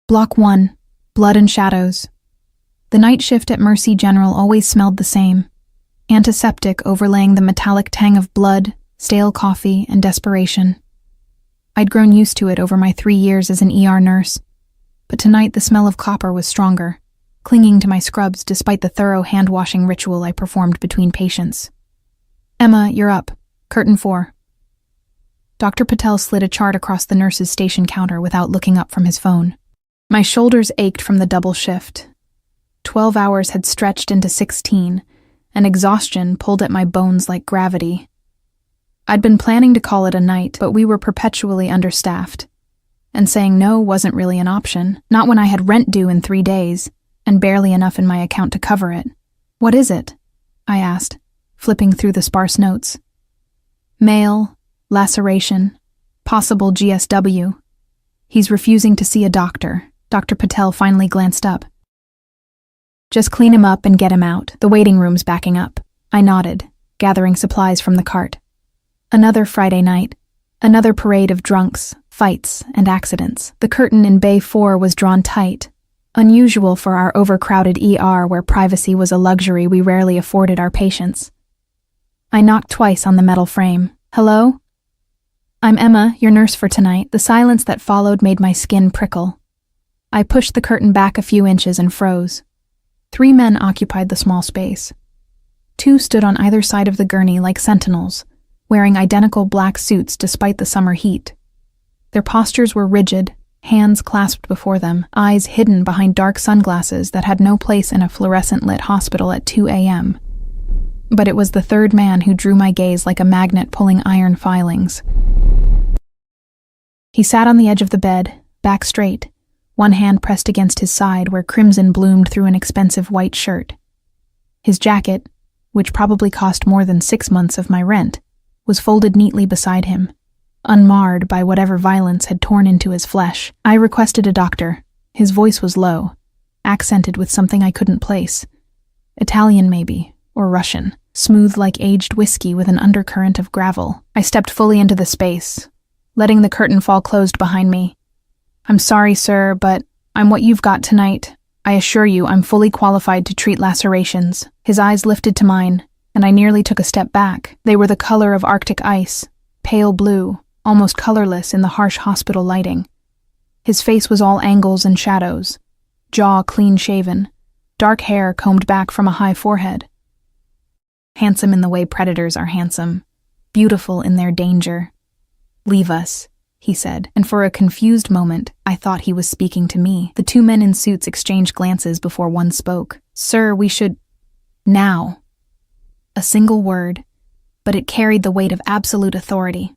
Block 1. Blood and Shadows. The night shift at Mercy General always smelled the same. Antiseptic overlaying the metallic tang of blood, stale coffee, and desperation. I'd grown used to it over my 3 years as an ER nurse, but tonight the smell of copper was stronger, clinging to my scrubs despite the thorough hand-washing ritual I performed between patients. Emma, you're up. Curtain 4. Dr. Patel slid a chart across the nurse's station counter without looking up from his phone. My shoulders ached from the double shift. 12 hours had stretched into 16, and exhaustion pulled at my bones like gravity. I'd been planning to call it a night, but we were perpetually understaffed. And saying no wasn't really an option, not when I had rent due in 3 days, and barely enough in my account to cover it. What is it? I asked, flipping through the sparse notes. Mail, laceration, possible GSW. He's refusing to see a doctor. Dr. Patel finally glanced up. Just clean him up and get him out. The waiting room's backing up. I nodded, gathering supplies from the cart. Another Friday night. Another parade of drunks, fights, and accidents. The curtain in Bay 4 was drawn tight, unusual for our overcrowded ER where privacy was a luxury we rarely afforded our patients. I knocked twice on the metal frame. Hello? I'm Emma, your nurse for tonight. The silence that followed made my skin prickle. I pushed the curtain back a few inches and froze. 3 men occupied the small space. 2 stood on either side of the gurney like sentinels, wearing identical black suits despite the summer heat. Their postures were rigid, hands clasped before them, eyes hidden behind dark sunglasses that had no place in a fluorescent-lit hospital at 2 a.m. But it was the third man who drew my gaze like a magnet pulling iron filings. He sat on the edge of the bed, back straight, one hand pressed against his side where crimson bloomed through an expensive white shirt. His jacket, which probably cost more than 6 months of my rent, was folded neatly beside him, unmarred by whatever violence had torn into his flesh. I requested a doctor. His voice was low, accented with something I couldn't place. Italian maybe, or Russian, smooth like aged whiskey with an undercurrent of gravel. I stepped fully into the space, letting the curtain fall closed behind me. I'm sorry, sir, but I'm what you've got tonight. I assure you I'm fully qualified to treat lacerations. His eyes lifted to mine, and I nearly took a step back. They were the color of Arctic ice, pale blue, almost colorless in the harsh hospital lighting. His face was all angles and shadows, jaw clean-shaven, dark hair combed back from a high forehead. Handsome in the way predators are handsome, beautiful in their danger. Leave us, he said, and for a confused moment, I thought he was speaking to me. The 2 men in suits exchanged glances before one spoke. Sir, we should... Now. A single word, but it carried the weight of absolute authority.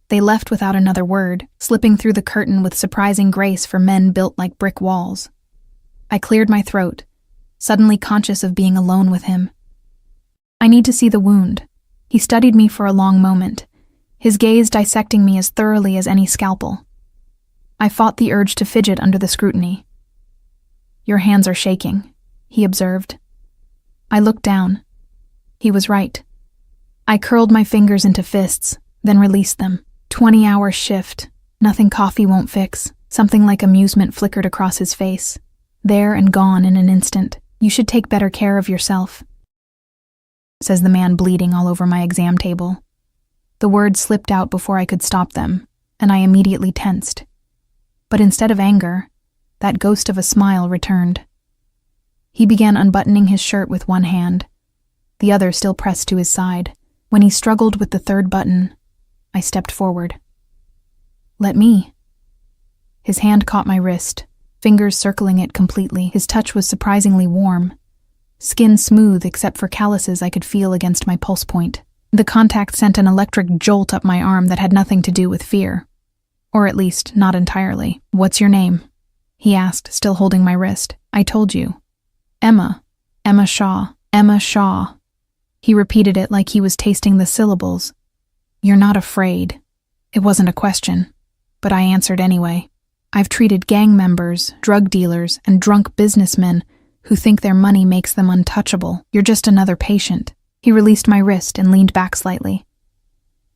They left without another word, slipping through the curtain with surprising grace for men built like brick walls. I cleared my throat, suddenly conscious of being alone with him. I need to see the wound. He studied me for a long moment, his gaze dissecting me as thoroughly as any scalpel. I fought the urge to fidget under the scrutiny. Your hands are shaking, he observed. I looked down. He was right. I curled my fingers into fists, then released them. 20-hour shift. Nothing coffee won't fix. Something like amusement flickered across his face. There and gone in an instant. You should take better care of yourself, says the man bleeding all over my exam table. The words slipped out before I could stop them, and I immediately tensed. But instead of anger, that ghost of a smile returned. He began unbuttoning his shirt with one hand, the other still pressed to his side. When he struggled with the third button, I stepped forward. Let me. His hand caught my wrist, fingers circling it completely. His touch was surprisingly warm, skin smooth except for calluses I could feel against my pulse point. The contact sent an electric jolt up my arm that had nothing to do with fear. Or at least, not entirely. What's your name? He asked, still holding my wrist. I told you. Emma. Emma Shaw. Emma Shaw. He repeated it like he was tasting the syllables. You're not afraid. It wasn't a question, but I answered anyway. I've treated gang members, drug dealers, and drunk businessmen who think their money makes them untouchable. You're just another patient. He released my wrist and leaned back slightly.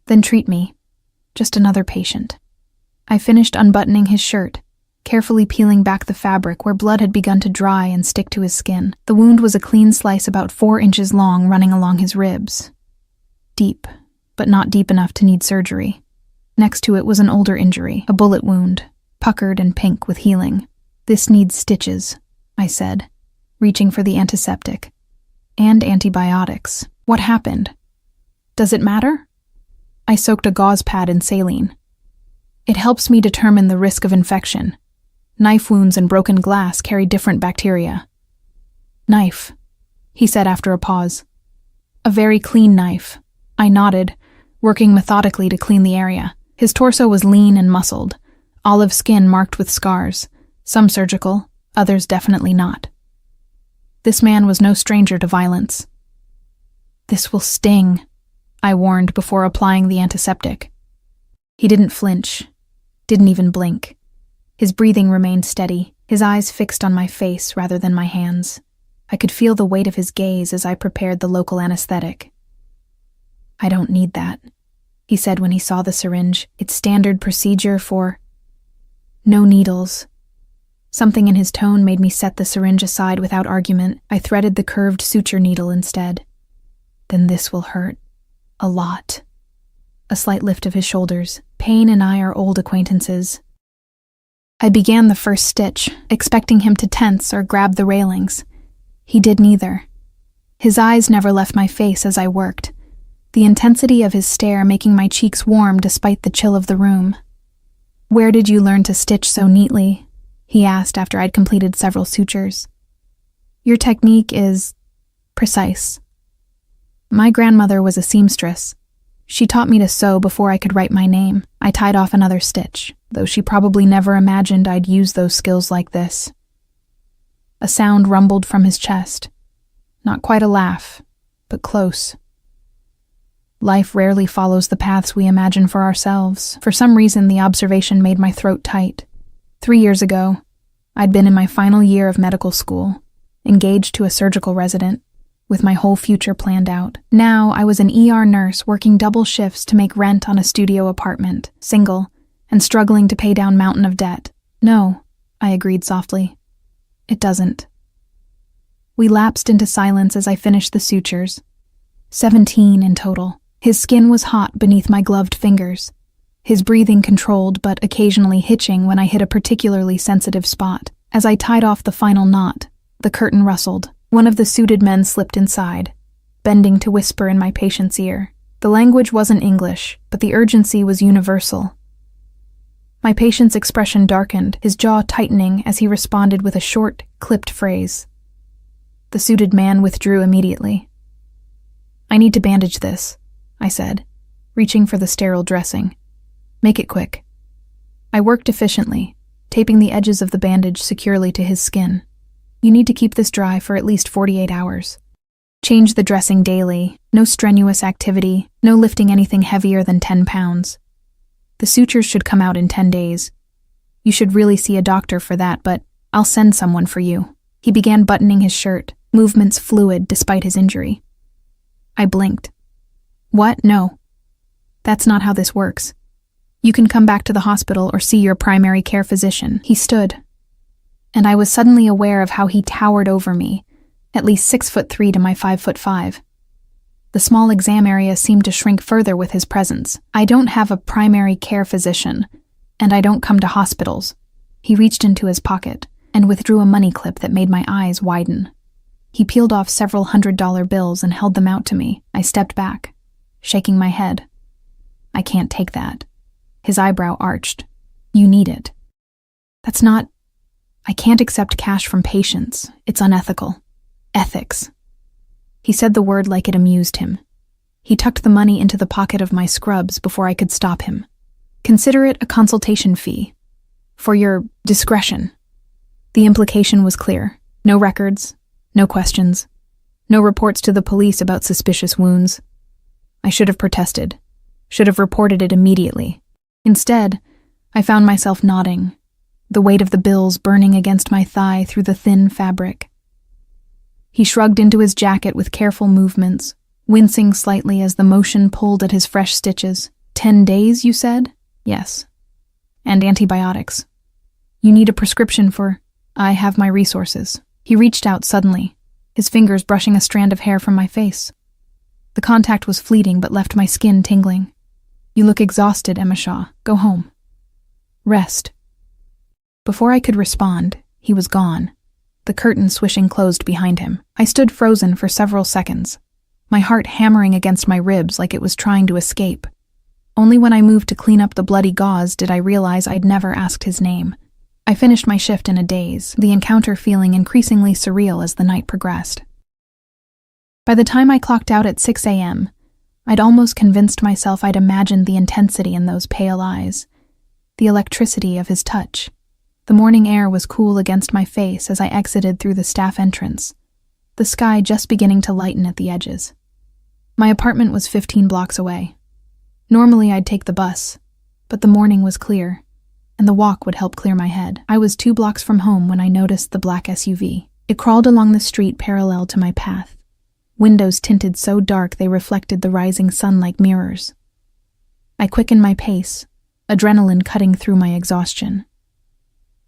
Then treat me. Just another patient. I finished unbuttoning his shirt, carefully peeling back the fabric where blood had begun to dry and stick to his skin. The wound was a clean slice about 4 inches long running along his ribs. Deep, but not deep enough to need surgery. Next to it was an older injury, a bullet wound, puckered and pink with healing. "This needs stitches," I said, reaching for the antiseptic. "And antibiotics. What happened? Does it matter?" I soaked a gauze pad in saline. "It helps me determine the risk of infection. Knife wounds and broken glass carry different bacteria." "Knife," he said after a pause. "A very clean knife." I nodded, working methodically to clean the area. His torso was lean and muscled, olive skin marked with scars, some surgical, others definitely not. This man was no stranger to violence. "This will sting," I warned before applying the antiseptic. He didn't flinch, didn't even blink. His breathing remained steady, his eyes fixed on my face rather than my hands. I could feel the weight of his gaze as I prepared the local anesthetic. "I don't need that," he said when he saw the syringe. "It's standard procedure for—" "No needles." Something in his tone made me set the syringe aside without argument. I threaded the curved suture needle instead. "Then this will hurt. A lot." A slight lift of his shoulders. "Pain and I are old acquaintances." I began the first stitch, expecting him to tense or grab the railings. He did neither. His eyes never left my face as I worked, the intensity of his stare making my cheeks warm despite the chill of the room. "Where did you learn to stitch so neatly?" he asked after I'd completed several sutures. "Your technique is precise." My grandmother was a seamstress. She taught me to sew before I could write my name. I tied off another stitch, though she probably never imagined I'd use those skills like this. A sound rumbled from his chest. Not quite a laugh, but close. Life rarely follows the paths we imagine for ourselves. For some reason, the observation made my throat tight. 3 years ago, I'd been in my final year of medical school, engaged to a surgical resident, with my whole future planned out. Now I was an ER nurse working double shifts to make rent on a studio apartment, single, and struggling to pay down mountain of debt. "No," I agreed softly. "It doesn't." We lapsed into silence as I finished the sutures. 17 in total. His skin was hot beneath my gloved fingers, his breathing controlled but occasionally hitching when I hit a particularly sensitive spot. As I tied off the final knot, the curtain rustled. One of the suited men slipped inside, bending to whisper in my patient's ear. The language wasn't English, but the urgency was universal. My patient's expression darkened, his jaw tightening as he responded with a short, clipped phrase. The suited man withdrew immediately. "I need to bandage this," I said, reaching for the sterile dressing. "Make it quick." I worked efficiently, taping the edges of the bandage securely to his skin. "You need to keep this dry for at least 48 hours. Change the dressing daily, no strenuous activity, no lifting anything heavier than 10 pounds. The sutures should come out in 10 days. You should really see a doctor for that, but I'll send someone for you." He began buttoning his shirt, movements fluid despite his injury. I blinked. "What? No. That's not how this works. You can come back to the hospital or see your primary care physician." He stood, and I was suddenly aware of how he towered over me, at least 6'3" to my 5'5". The small exam area seemed to shrink further with his presence. "I don't have a primary care physician, and I don't come to hospitals." He reached into his pocket and withdrew a money clip that made my eyes widen. He peeled off several $100 bills and held them out to me. I stepped back, shaking my head. "I can't take that." His eyebrow arched. "You need it." "That's not... I can't accept cash from patients. It's unethical." "Ethics." He said the word like it amused him. He tucked the money into the pocket of my scrubs before I could stop him. "Consider it a consultation fee. For your discretion." The implication was clear. No records, no questions, no reports to the police about suspicious wounds. I should have protested, should have reported it immediately. Instead, I found myself nodding, the weight of the bills burning against my thigh through the thin fabric. He shrugged into his jacket with careful movements, wincing slightly as the motion pulled at his fresh stitches. 10 days, you said?" "Yes. And antibiotics." You need a prescription for... I have my resources. He reached out suddenly, his fingers brushing a strand of hair from my face. The contact was fleeting but left my skin tingling. You look exhausted, Emma Shaw. Go home. Rest. Before I could respond, he was gone, the curtain swishing closed behind him. I stood frozen for several seconds, my heart hammering against my ribs like it was trying to escape. Only when I moved to clean up the bloody gauze did I realize I'd never asked his name. I finished my shift in a daze, the encounter feeling increasingly surreal as the night progressed. By the time I clocked out at 6 a.m., I'd almost convinced myself I'd imagined the intensity in those pale eyes, the electricity of his touch. The morning air was cool against my face as I exited through the staff entrance, the sky just beginning to lighten at the edges. My apartment was 15 blocks away. Normally I'd take the bus, but the morning was clear, and the walk would help clear my head. I was 2 blocks from home when I noticed the black SUV. It crawled along the street parallel to my path, windows tinted so dark they reflected the rising sun like mirrors. I quickened my pace, adrenaline cutting through my exhaustion.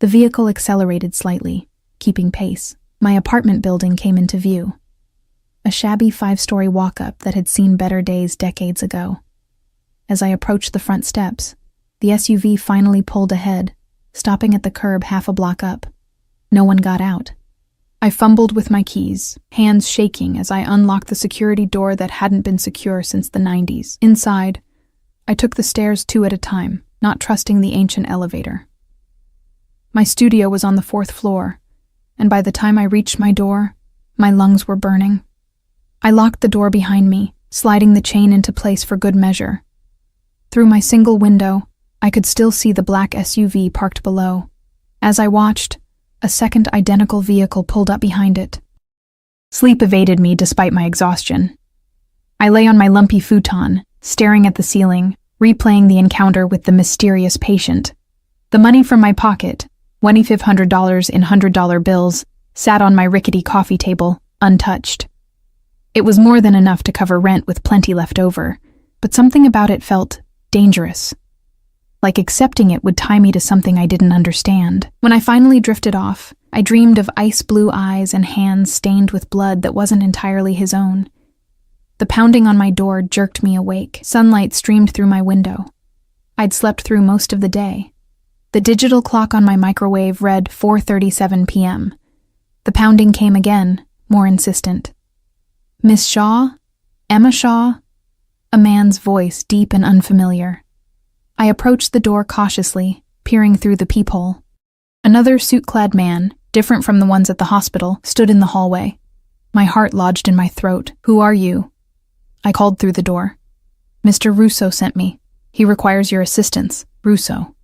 The vehicle accelerated slightly, keeping pace. My apartment building came into view, a shabby 5-story walk-up that had seen better days decades ago. As I approached the front steps, the SUV finally pulled ahead, stopping at the curb half a block up. No one got out. I fumbled with my keys, hands shaking as I unlocked the security door that hadn't been secure since the 90s. Inside, I took the stairs 2 at a time, not trusting the ancient elevator. My studio was on the 4th floor, and by the time I reached my door, my lungs were burning. I locked the door behind me, sliding the chain into place for good measure. Through my single window, I could still see the black SUV parked below. As I watched, a second identical vehicle pulled up behind it. Sleep evaded me despite my exhaustion. I lay on my lumpy futon, staring at the ceiling, replaying the encounter with the mysterious patient. The money from my pocket, $2,500 in $100 bills, sat on my rickety coffee table, untouched. It was more than enough to cover rent with plenty left over, but something about it felt dangerous. Like accepting it would tie me to something I didn't understand. When I finally drifted off, I dreamed of ice-blue eyes and hands stained with blood that wasn't entirely his own. The pounding on my door jerked me awake. Sunlight streamed through my window. I'd slept through most of the day. The digital clock on my microwave read 4:37 p.m. The pounding came again, more insistent. Miss Shaw? Emma Shaw? A man's voice, deep and unfamiliar. I approached the door cautiously, peering through the peephole. Another suit-clad man, different from the ones at the hospital, stood in the hallway. My heart lodged in my throat. Who are you? I called through the door. Mr. Russo sent me. He requires your assistance. Russo.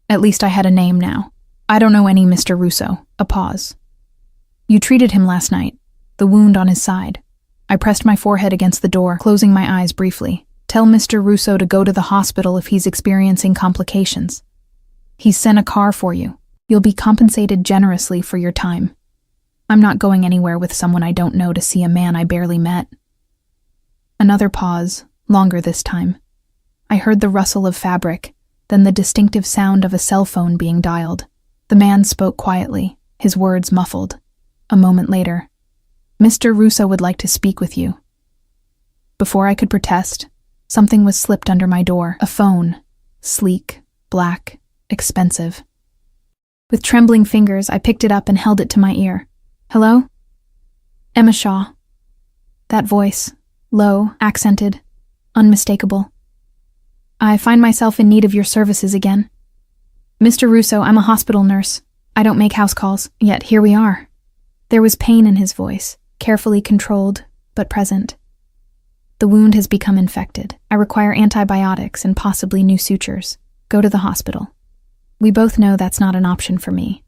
At least I had a name now. I don't know any Mr. Russo. A pause. You treated him last night. The wound on his side. I pressed my forehead against the door, closing my eyes briefly. Tell Mr. Russo to go to the hospital if he's experiencing complications. He's sent a car for you. You'll be compensated generously for your time. I'm not going anywhere with someone I don't know to see a man I barely met. Another pause, longer this time. I heard the rustle of fabric, then the distinctive sound of a cell phone being dialed. The man spoke quietly, his words muffled. A moment later, Mr. Russo would like to speak with you. Before I could protest, something was slipped under my door. A phone. Sleek, black, expensive. With trembling fingers, I picked it up and held it to my ear. Hello? Emma Shaw. That voice, low, accented, unmistakable. I find myself in need of your services again. Mr. Russo, I'm a hospital nurse. I don't make house calls, yet here we are. There was pain in his voice, carefully controlled, but present. The wound has become infected. I require antibiotics and possibly new sutures. Go to the hospital. We both know that's not an option for me.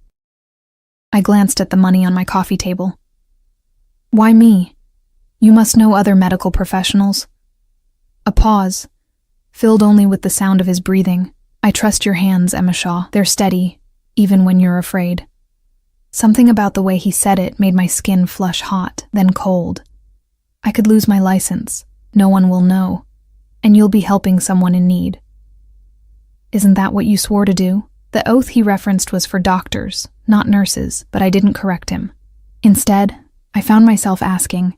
I glanced at the money on my coffee table. Why me? You must know other medical professionals. A pause, filled only with the sound of his breathing. I trust your hands, Emma Shaw. They're steady, even when you're afraid. Something about the way he said it made my skin flush hot, then cold. I could lose my license. No one will know, and you'll be helping someone in need. Isn't that what you swore to do? The oath he referenced was for doctors, not nurses, but I didn't correct him. Instead, I found myself asking,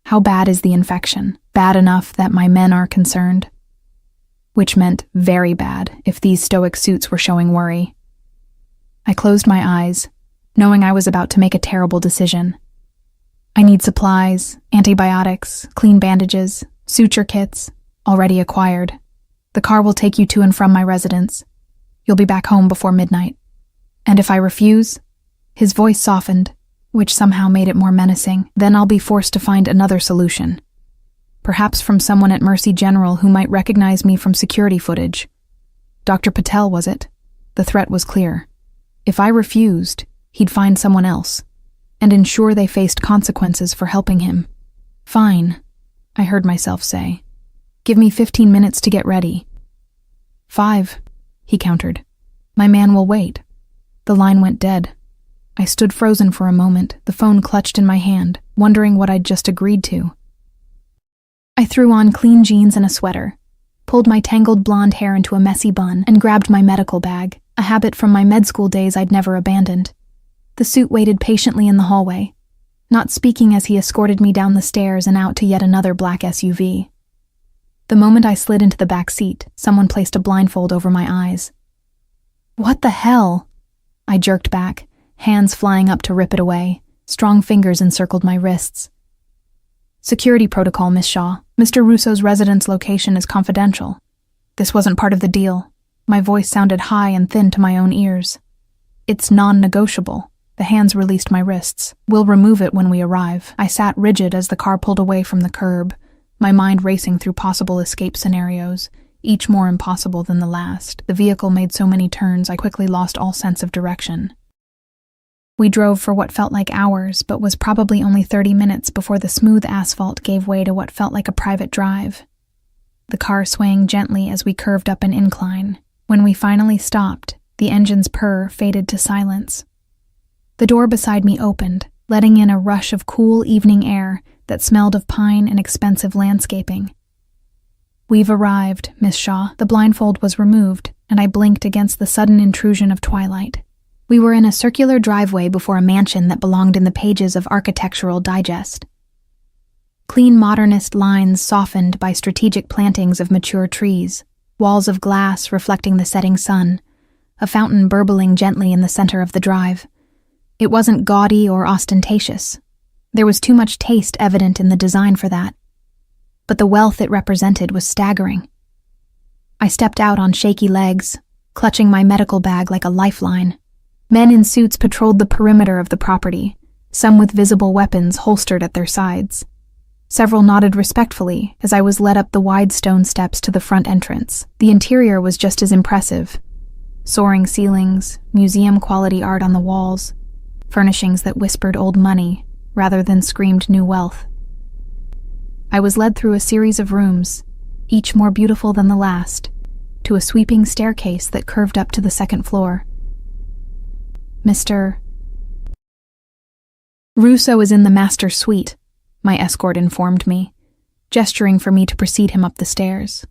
how bad is the infection? Bad enough that my men are concerned? Which meant very bad if these stoic suits were showing worry. I closed my eyes, knowing I was about to make a terrible decision. I need supplies, antibiotics, clean bandages, suture kits, already acquired. The car will take you to and from my residence. You'll be back home before midnight. And if I refuse, his voice softened, which somehow made it more menacing, then I'll be forced to find another solution. Perhaps from someone at Mercy General who might recognize me from security footage. Dr. Patel, was it? The threat was clear. If I refused, he'd find someone else, and ensure they faced consequences for helping him. Fine, I heard myself say. Give me 15 minutes to get ready. 5, he countered. My man will wait. The line went dead. I stood frozen for a moment, the phone clutched in my hand, wondering what I'd just agreed to. I threw on clean jeans and a sweater, pulled my tangled blonde hair into a messy bun, and grabbed my medical bag, a habit from my med school days I'd never abandoned. The suit waited patiently in the hallway, not speaking as he escorted me down the stairs and out to yet another black SUV. The moment I slid into the back seat, someone placed a blindfold over my eyes. What the hell? I jerked back, hands flying up to rip it away. Strong fingers encircled my wrists. Security protocol, Miss Shaw. Mr. Russo's residence location is confidential. This wasn't part of the deal. My voice sounded high and thin to my own ears. It's non-negotiable. The hands released my wrists. We'll remove it when we arrive. I sat rigid as the car pulled away from the curb, my mind racing through possible escape scenarios, each more impossible than the last. The vehicle made so many turns I quickly lost all sense of direction. We drove for what felt like hours, but was probably only 30 minutes before the smooth asphalt gave way to what felt like a private drive. The car swaying gently as we curved up an incline. When we finally stopped, the engine's purr faded to silence. The door beside me opened, letting in a rush of cool evening air that smelled of pine and expensive landscaping. We've arrived, Miss Shaw. The blindfold was removed, and I blinked against the sudden intrusion of twilight. We were in a circular driveway before a mansion that belonged in the pages of Architectural Digest. Clean modernist lines softened by strategic plantings of mature trees, walls of glass reflecting the setting sun, a fountain burbling gently in the center of the drive. It wasn't gaudy or ostentatious. There was too much taste evident in the design for that. But the wealth it represented was staggering. I stepped out on shaky legs, clutching my medical bag like a lifeline. Men in suits patrolled the perimeter of the property, some with visible weapons holstered at their sides. Several nodded respectfully as I was led up the wide stone steps to the front entrance. The interior was just as impressive. Soaring ceilings, museum-quality art on the walls, furnishings that whispered old money rather than screamed new wealth. I was led through a series of rooms, each more beautiful than the last, to a sweeping staircase that curved up to the second floor. Mr. Russo is in the master suite, my escort informed me, gesturing for me to precede him up the stairs.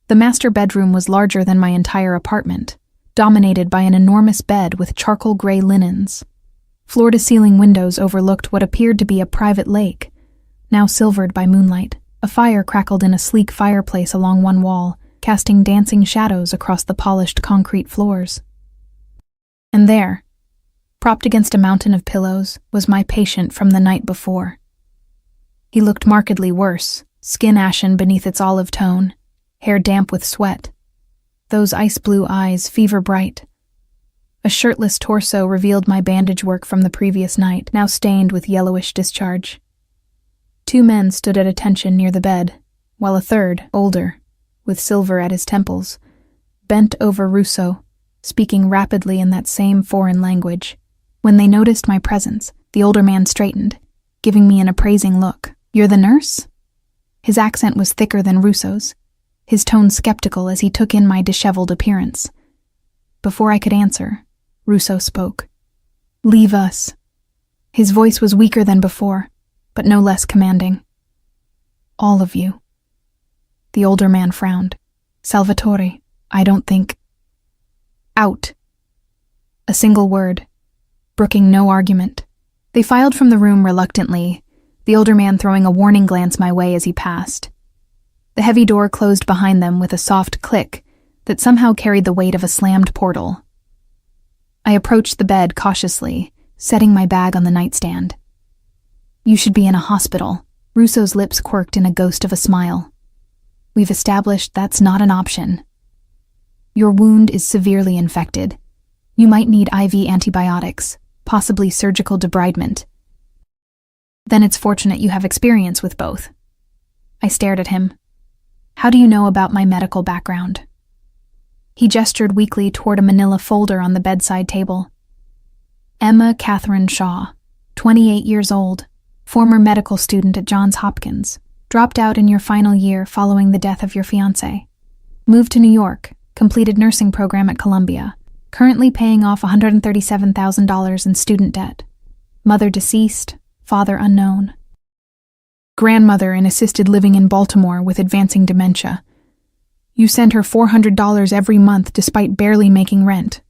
The master bedroom was larger than my entire apartment, dominated by an enormous bed with charcoal gray linens. Floor-to-ceiling windows overlooked what appeared to be a private lake, now silvered by moonlight. A fire crackled in a sleek fireplace along one wall, casting dancing shadows across the polished concrete floors. And there, propped against a mountain of pillows, was my patient from the night before. He looked markedly worse, skin ashen beneath its olive tone, hair damp with sweat, those ice-blue eyes fever-bright. A shirtless torso revealed my bandage work from the previous night, now stained with yellowish discharge. 2 men stood at attention near the bed, while a third, older, with silver at his temples, bent over Russo, speaking rapidly in that same foreign language. When they noticed my presence, the older man straightened, giving me an appraising look. "You're the nurse?" His accent was thicker than Russo's, his tone skeptical as he took in my disheveled appearance. Before I could answer, Russo spoke. "Leave us." His voice was weaker than before, but no less commanding. "All of you." The older man frowned. "Salvatore, I don't think..." Out. A single word, brooking no argument. They filed from the room reluctantly, the older man throwing a warning glance my way as he passed. The heavy door closed behind them with a soft click that somehow carried the weight of a slammed portal. I approached the bed cautiously, setting my bag on the nightstand. You should be in a hospital. Russo's lips quirked in a ghost of a smile. We've established that's not an option. Your wound is severely infected. You might need IV antibiotics, possibly surgical debridement. Then it's fortunate you have experience with both. I stared at him. How do you know about my medical background? He gestured weakly toward a manila folder on the bedside table. Emma Catherine Shaw, 28 years old, former medical student at Johns Hopkins, dropped out in your final year following the death of your fiancé. Moved to New York, completed nursing program at Columbia, currently paying off $137,000 in student debt. Mother deceased, father unknown. Grandmother in assisted living in Baltimore with advancing dementia. You sent her $400 every month despite barely making rent.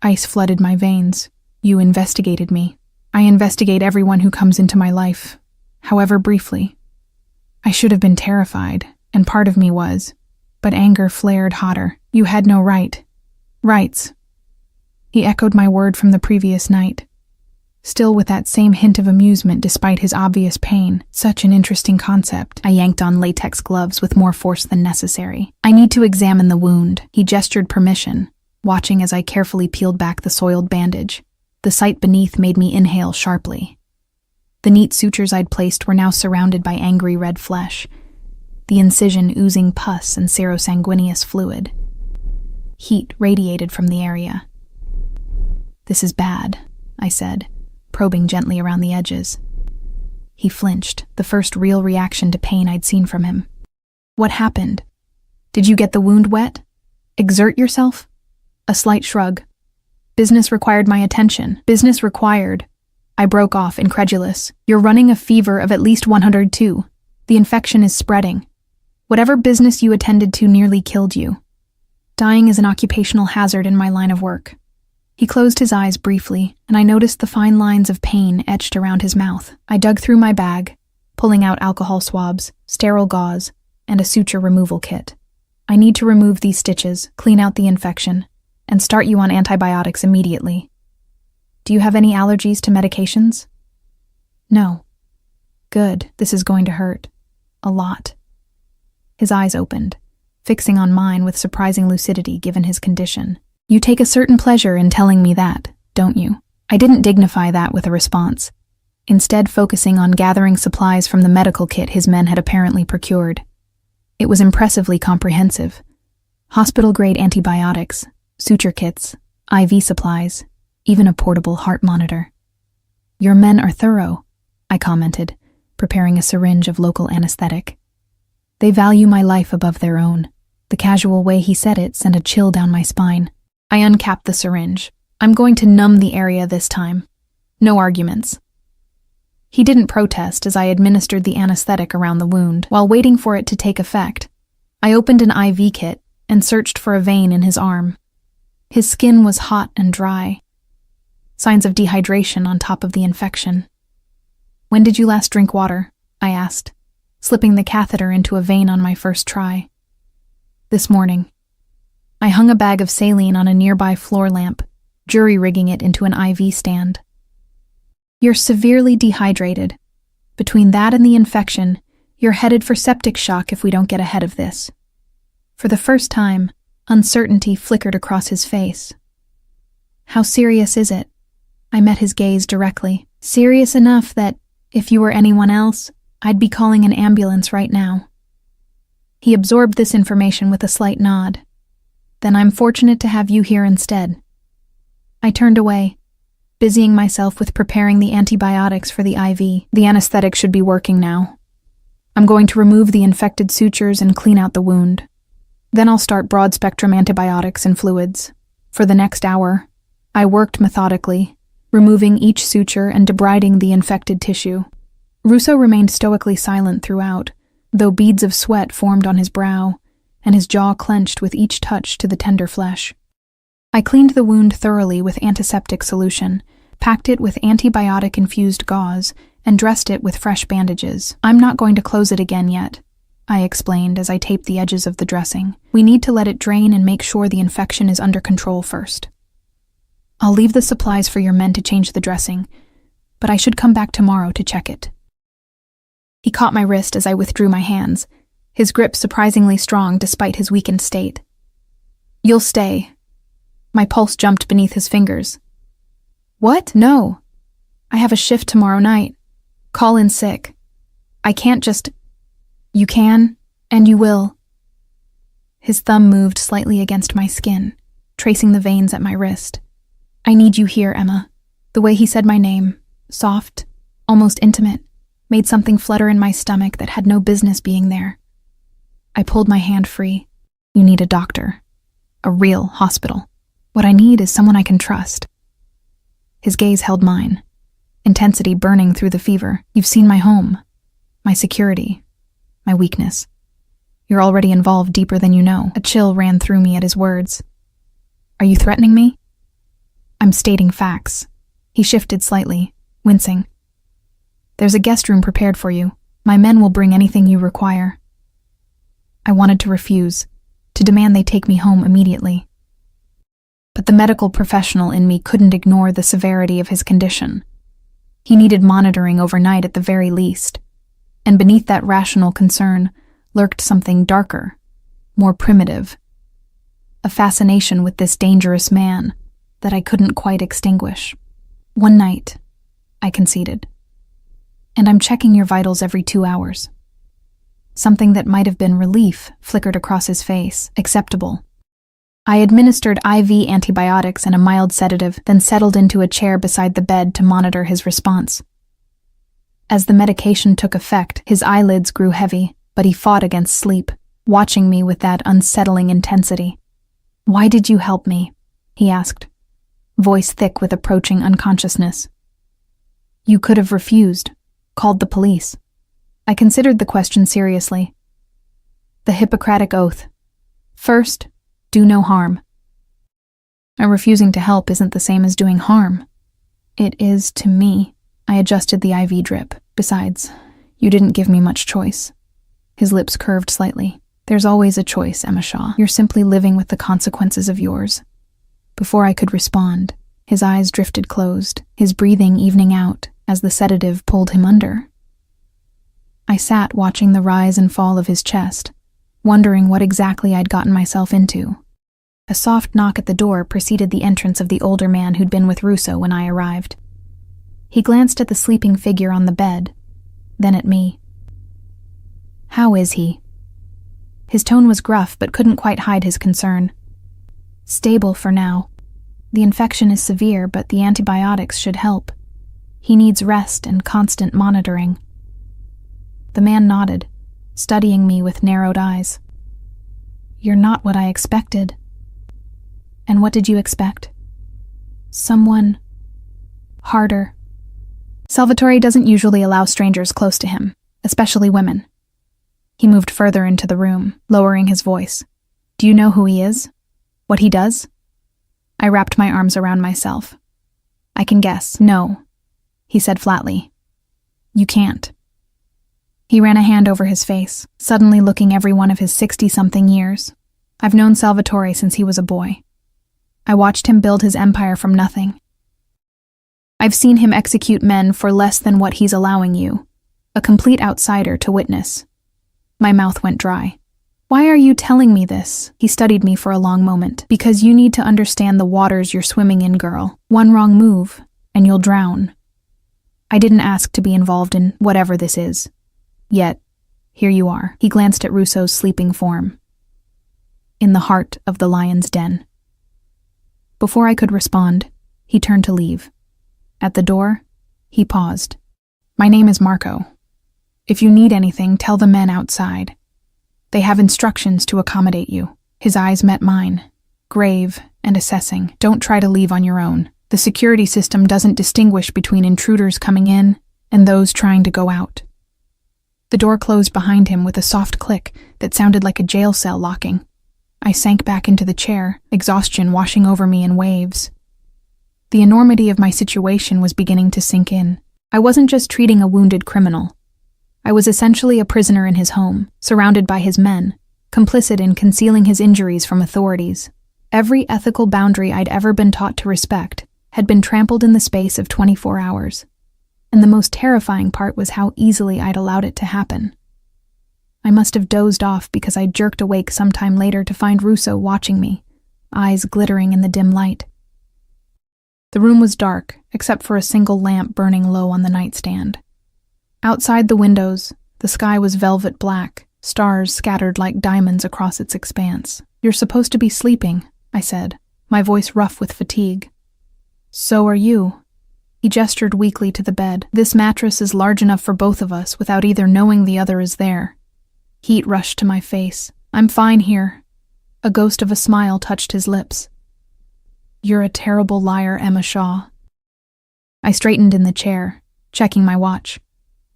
Ice flooded my veins. You investigated me. I investigate everyone who comes into my life, however briefly. I should have been terrified, and part of me was, but anger flared hotter. You had no rights. He echoed my word from the previous night, still with that same hint of amusement despite his obvious pain. Such an interesting concept. I yanked on latex gloves with more force than necessary. I need to examine the wound. He gestured permission, watching as I carefully peeled back the soiled bandage. The sight beneath made me inhale sharply. The neat sutures I'd placed were now surrounded by angry red flesh, the incision oozing pus and serosanguineous fluid. Heat radiated from the area. This is bad, I said, probing gently around the edges. He flinched, the first real reaction to pain I'd seen from him. What happened? Did you get the wound wet? Exert yourself? A slight shrug. Business required my attention. Business required. I broke off, incredulous. You're running a fever of at least 102. The infection is spreading. Whatever business you attended to nearly killed you. Dying is an occupational hazard in my line of work. He closed his eyes briefly, and I noticed the fine lines of pain etched around his mouth. I dug through my bag, pulling out alcohol swabs, sterile gauze, and a suture removal kit. I need to remove these stitches, clean out the infection, and start you on antibiotics immediately. Do you have any allergies to medications? No. Good, this is going to hurt. A lot. His eyes opened, fixing on mine with surprising lucidity given his condition. You take a certain pleasure in telling me that, don't you? I didn't dignify that with a response, instead focusing on gathering supplies from the medical kit his men had apparently procured. It was impressively comprehensive. Hospital-grade antibiotics, suture kits, IV supplies, even a portable heart monitor. Your men are thorough, I commented, preparing a syringe of local anesthetic. They value my life above their own. The casual way he said it sent a chill down my spine. I uncapped the syringe. I'm going to numb the area this time. No arguments. He didn't protest as I administered the anesthetic around the wound. While waiting for it to take effect, I opened an IV kit and searched for a vein in his arm. His skin was hot and dry. Signs of dehydration on top of the infection. When did you last drink water? I asked, slipping the catheter into a vein on my first try. This morning. I hung a bag of saline on a nearby floor lamp, jury-rigging it into an IV stand. You're severely dehydrated. Between that and the infection, you're headed for septic shock if we don't get ahead of this. For the first time, uncertainty flickered across his face. How serious is it? I met his gaze directly. Serious enough that, if you were anyone else, I'd be calling an ambulance right now. He absorbed this information with a slight nod. Then I'm fortunate to have you here instead. I turned away, busying myself with preparing the antibiotics for the IV. The anesthetic should be working now. I'm going to remove the infected sutures and clean out the wound. Then I'll start broad-spectrum antibiotics and fluids. For the next hour, I worked methodically, removing each suture and debriding the infected tissue. Russo remained stoically silent throughout, though beads of sweat formed on his brow, and his jaw clenched with each touch to the tender flesh. I cleaned the wound thoroughly with antiseptic solution, packed it with antibiotic-infused gauze, and dressed it with fresh bandages. I'm not going to close it again yet, I explained as I taped the edges of the dressing. We need to let it drain and make sure the infection is under control first. I'll leave the supplies for your men to change the dressing, but I should come back tomorrow to check it. He caught my wrist as I withdrew my hands, his grip surprisingly strong despite his weakened state. You'll stay. My pulse jumped beneath his fingers. What? No. I have a shift tomorrow night. Call in sick. I can't just... You can, and you will. His thumb moved slightly against my skin, tracing the veins at my wrist. I need you here, Emma. The way he said my name, soft, almost intimate, made something flutter in my stomach that had no business being there. I pulled my hand free. You need a doctor. A real hospital. What I need is someone I can trust. His gaze held mine, intensity burning through the fever. You've seen my home, my security, my weakness. You're already involved deeper than you know. A chill ran through me at his words. Are you threatening me? I'm stating facts. He shifted slightly, wincing. There's a guest room prepared for you. My men will bring anything you require. I wanted to refuse, to demand they take me home immediately. But the medical professional in me couldn't ignore the severity of his condition. He needed monitoring overnight at the very least, and beneath that rational concern lurked something darker, more primitive. A fascination with this dangerous man that I couldn't quite extinguish. One night, I conceded. And I'm checking your vitals every 2 hours. Something that might have been relief flickered across his face. Acceptable. I administered IV antibiotics and a mild sedative, then settled into a chair beside the bed to monitor his response. As the medication took effect, his eyelids grew heavy, but he fought against sleep, watching me with that unsettling intensity. Why did you help me? He asked, voice thick with approaching unconsciousness. You could have refused, called the police. I considered the question seriously. The Hippocratic Oath. First, do no harm. Refusing to help isn't the same as doing harm. It is to me. I adjusted the IV drip. Besides, you didn't give me much choice. His lips curved slightly. There's always a choice, Emma Shaw. You're simply living with the consequences of yours. Before I could respond, his eyes drifted closed, his breathing evening out as the sedative pulled him under. I sat watching the rise and fall of his chest, wondering what exactly I'd gotten myself into. A soft knock at the door preceded the entrance of the older man who'd been with Russo when I arrived. He glanced at the sleeping figure on the bed, then at me. How is he? His tone was gruff but couldn't quite hide his concern. Stable for now. The infection is severe, but the antibiotics should help. He needs rest and constant monitoring. The man nodded, studying me with narrowed eyes. You're not what I expected. And what did you expect? Someone harder. Salvatore doesn't usually allow strangers close to him, especially women. He moved further into the room, lowering his voice. Do you know who he is? What he does? I wrapped my arms around myself. I can guess. No, he said flatly. You can't. He ran a hand over his face, suddenly looking every one of his 60-something years. I've known Salvatore since he was a boy. I watched him build his empire from nothing. I've seen him execute men for less than what he's allowing you, a complete outsider to witness. My mouth went dry. Why are you telling me this? He studied me for a long moment. Because you need to understand the waters you're swimming in, girl. One wrong move, and you'll drown. I didn't ask to be involved in whatever this is. Yet, here you are. He glanced at Russo's sleeping form. In the heart of the lion's den. Before I could respond, he turned to leave. At the door, he paused. My name is Marco. If you need anything, tell the men outside. They have instructions to accommodate you. His eyes met mine, grave and assessing. Don't try to leave on your own. The security system doesn't distinguish between intruders coming in and those trying to go out. The door closed behind him with a soft click that sounded like a jail cell locking. I sank back into the chair, exhaustion washing over me in waves. The enormity of my situation was beginning to sink in. I wasn't just treating a wounded criminal. I was essentially a prisoner in his home, surrounded by his men, complicit in concealing his injuries from authorities. Every ethical boundary I'd ever been taught to respect had been trampled in the space of 24 hours. And the most terrifying part was how easily I'd allowed it to happen. I must have dozed off because I jerked awake sometime later to find Russo watching me, eyes glittering in the dim light. The room was dark, except for a single lamp burning low on the nightstand. Outside the windows, the sky was velvet black, stars scattered like diamonds across its expanse. "You're supposed to be sleeping," I said, my voice rough with fatigue. "So are you." He gestured weakly to the bed. "This mattress is large enough for both of us without either knowing the other is there." Heat rushed to my face. "I'm fine here." A ghost of a smile touched his lips. "You're a terrible liar, Emma Shaw." I straightened in the chair, checking my watch.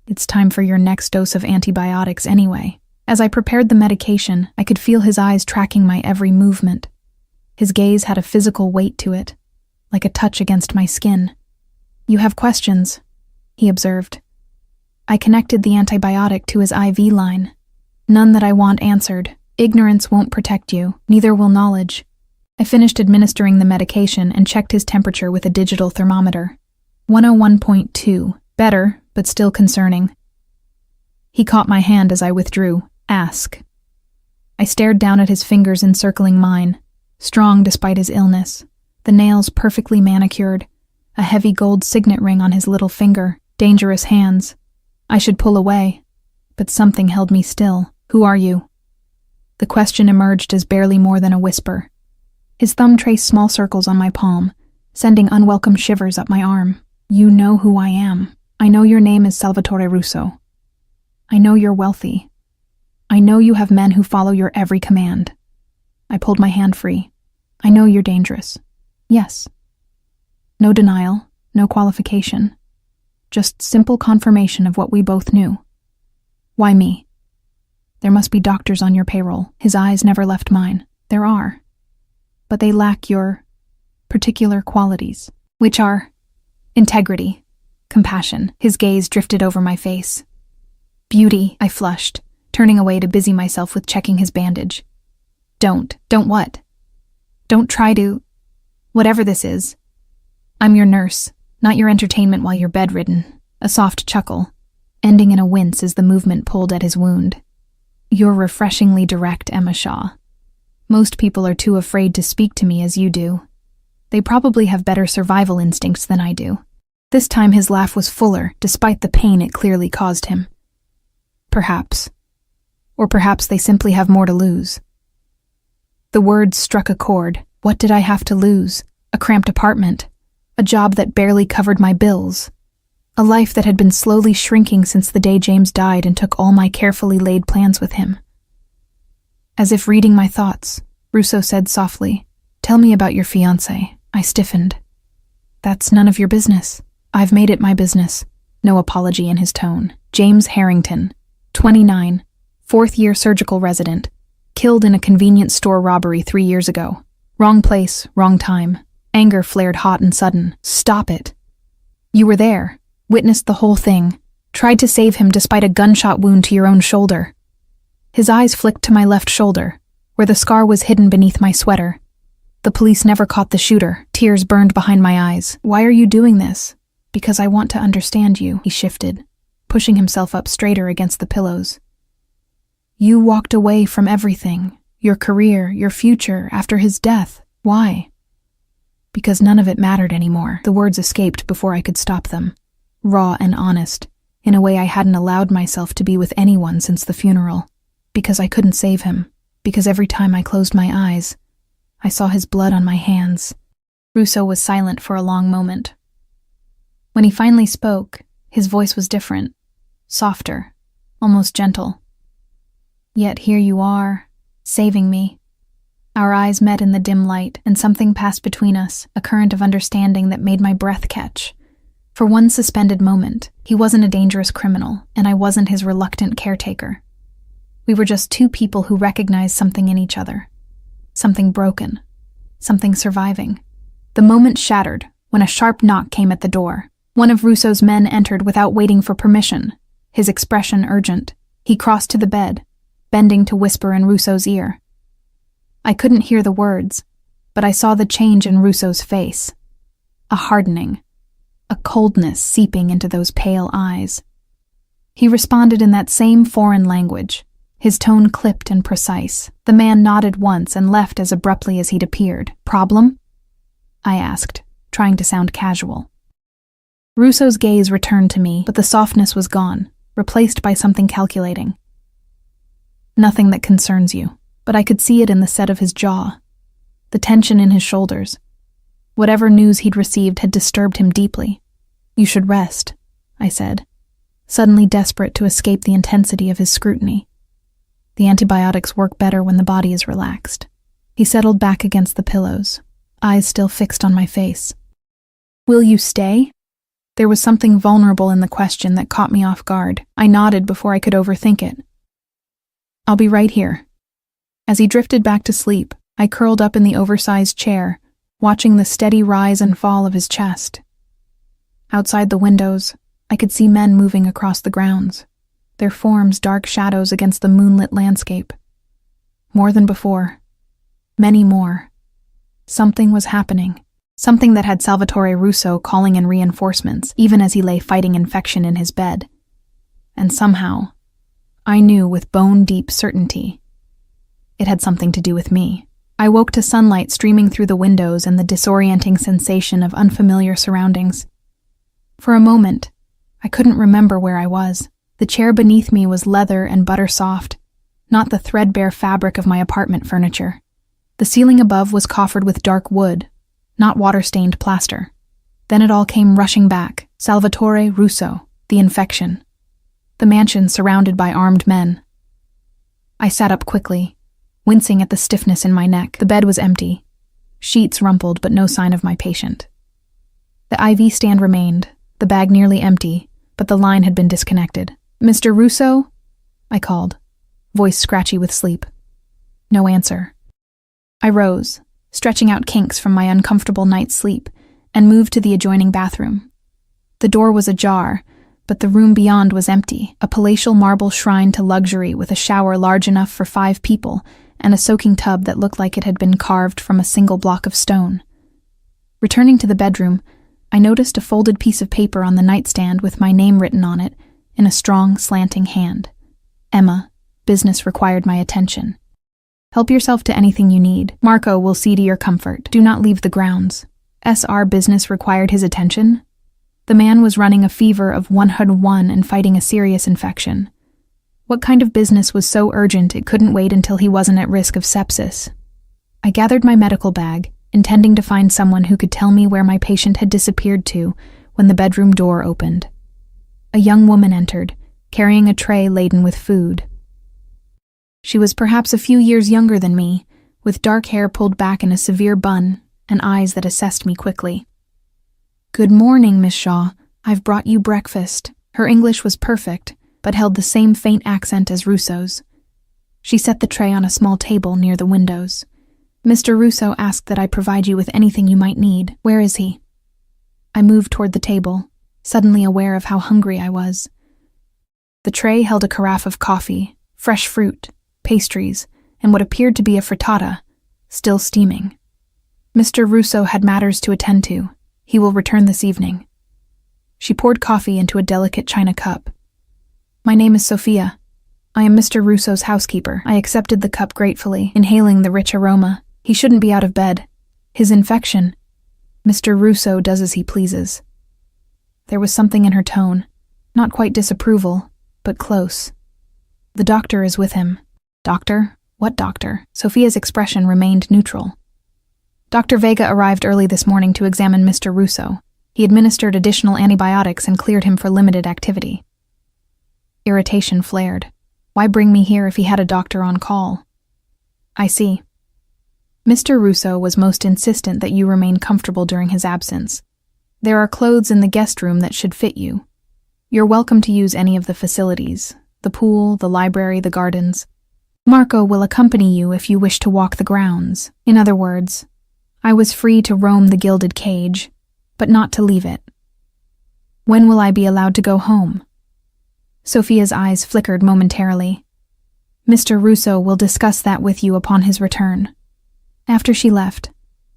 "It's time for your next dose of antibiotics anyway." As I prepared the medication, I could feel his eyes tracking my every movement. His gaze had a physical weight to it, like a touch against my skin. "You have questions," he observed. I connected the antibiotic to his IV line. "None that I want answered. Ignorance won't protect you, neither will knowledge." I finished administering the medication and checked his temperature with a digital thermometer. 101.2. Better, but still concerning. He caught my hand as I withdrew. "Ask." I stared down at his fingers encircling mine, strong despite his illness, the nails perfectly manicured, a heavy gold signet ring on his little finger, dangerous hands. I should pull away, but something held me still. "Who are you?" The question emerged as barely more than a whisper. His thumb traced small circles on my palm, sending unwelcome shivers up my arm. "You know who I am. I know your name is Salvatore Russo. I know you're wealthy. I know you have men who follow your every command." I pulled my hand free. "I know you're dangerous. Yes." No denial, no qualification. Just simple confirmation of what we both knew. "Why me?" "There must be doctors on your payroll." His eyes never left mine. "There are. But they lack your particular qualities." "Which are?" "Integrity. Compassion." His gaze drifted over my face. "Beauty," I flushed, turning away to busy myself with checking his bandage. Don't what?" "Don't try to... whatever this is. I'm your nurse, not your entertainment while you're bedridden." A soft chuckle, ending in a wince as the movement pulled at his wound. "You're refreshingly direct, Emma Shaw. Most people are too afraid to speak to me as you do. They probably have better survival instincts than I do." This time his laugh was fuller, despite the pain it clearly caused him. "Perhaps. Or perhaps they simply have more to lose." The words struck a chord. What did I have to lose? A cramped apartment, a job that barely covered my bills, a life that had been slowly shrinking since the day James died and took all my carefully laid plans with him. As if reading my thoughts, Russo said softly, "Tell me about your fiancé." I stiffened. "That's none of your business." "I've made it my business." No apology in his tone. "James Harrington, 29, fourth-year surgical resident, killed in a convenience store robbery 3 years ago. Wrong place, wrong time." Anger flared hot and sudden. "Stop it. You were there, witnessed the whole thing, tried to save him despite a gunshot wound to your own shoulder." His eyes flicked to my left shoulder, where the scar was hidden beneath my sweater. "The police never caught the shooter." Tears burned behind my eyes. "Why are you doing this?" "Because I want to understand you." He shifted, pushing himself up straighter against the pillows. "You walked away from everything, your career, your future, after his death. Why?" "Because none of it mattered anymore." The words escaped before I could stop them. Raw and honest, in a way I hadn't allowed myself to be with anyone since the funeral. Because I couldn't save him. Because every time I closed my eyes, I saw his blood on my hands. Russo was silent for a long moment. When he finally spoke, his voice was different, softer, almost gentle. "Yet here you are, saving me." Our eyes met in the dim light, and something passed between us, a current of understanding that made my breath catch. For one suspended moment, he wasn't a dangerous criminal, and I wasn't his reluctant caretaker. We were just two people who recognized something in each other. something broken, something surviving. The moment shattered when a sharp knock came at the door. One of Russo's men entered without waiting for permission, his expression urgent. He crossed to the bed, bending to whisper in Russo's ear. I couldn't hear the words, but I saw the change in Russo's face. A hardening, a coldness seeping into those pale eyes. He responded in that same foreign language, his tone clipped and precise. The man nodded once and left as abruptly as he'd appeared. Problem? I asked, trying to sound casual. Russo's gaze returned to me, but the softness was gone, replaced by something calculating. Nothing that concerns you, but I could see it in the set of his jaw, the tension in his shoulders. Whatever news he'd received had disturbed him deeply. You should rest, I said, suddenly desperate to escape the intensity of his scrutiny. The antibiotics work better when the body is relaxed. He settled back against the pillows, eyes still fixed on my face. Will you stay? There was something vulnerable in the question that caught me off guard. I nodded before I could overthink it. I'll be right here. As he drifted back to sleep, I curled up in the oversized chair, watching the steady rise and fall of his chest. Outside the windows, I could see men moving across the grounds, their forms dark shadows against the moonlit landscape. More than before. Many more. Something was happening. Something that had Salvatore Russo calling in reinforcements, even as he lay fighting infection in his bed. And somehow, I knew with bone-deep certainty, it had something to do with me. I woke to sunlight streaming through the windows and the disorienting sensation of unfamiliar surroundings. For a moment, I couldn't remember where I was. The chair beneath me was leather and butter soft, not the threadbare fabric of my apartment furniture. The ceiling above was coffered with dark wood, not water-stained plaster. Then it all came rushing back. Salvatore Russo, the infection. The mansion surrounded by armed men. I sat up quickly, wincing at the stiffness in my neck. The bed was empty. Sheets rumpled, but no sign of my patient. The IV stand remained, the bag nearly empty, but the line had been disconnected. Mr. Russo? I called, voice scratchy with sleep. No answer. I rose, stretching out kinks from my uncomfortable night's sleep, and moved to the adjoining bathroom. The door was ajar, but the room beyond was empty, a palatial marble shrine to luxury with a shower large enough for 5 people and a soaking tub that looked like it had been carved from a single block of stone. Returning to the bedroom, I noticed a folded piece of paper on the nightstand with my name written on it in a strong, slanting hand. Emma, business required my attention. Help yourself to anything you need. Marco will see to your comfort. Do not leave the grounds. SR business required his attention? The man was running a fever of 101 and fighting a serious infection. What kind of business was so urgent it couldn't wait until he wasn't at risk of sepsis? I gathered my medical bag, intending to find someone who could tell me where my patient had disappeared to when the bedroom door opened. A young woman entered, carrying a tray laden with food. She was perhaps a few years younger than me, with dark hair pulled back in a severe bun and eyes that assessed me quickly. Good morning, Miss Shaw. I've brought you breakfast. Her English was perfect, but held the same faint accent as Russo's. She set the tray on a small table near the windows. Mr. Russo asked that I provide you with anything you might need. Where is he? I moved toward the table, suddenly aware of how hungry I was. The tray held a carafe of coffee, fresh fruit, pastries, and what appeared to be a frittata, still steaming. Mr. Russo had matters to attend to. He will return this evening. She poured coffee into a delicate china cup. My name is Sophia. I am Mr. Russo's housekeeper. I accepted the cup gratefully, inhaling the rich aroma. He shouldn't be out of bed. His infection. Mr. Russo does as he pleases. There was something in her tone, not quite disapproval, but close. The doctor is with him. Doctor? What doctor? Sophia's expression remained neutral. Dr. Vega arrived early this morning to examine Mr. Russo. He administered additional antibiotics and cleared him for limited activity. Irritation flared. Why bring me here if he had a doctor on call? I see. Mr. Russo was most insistent that you remain comfortable during his absence. There are clothes in the guest room that should fit you. You're welcome to use any of the facilities, the pool, the library, the gardens. Marco will accompany you if you wish to walk the grounds. In other words, I was free to roam the gilded cage, but not to leave it. When will I be allowed to go home? Sophia's eyes flickered momentarily. Mr. Russo will discuss that with you upon his return. After she left,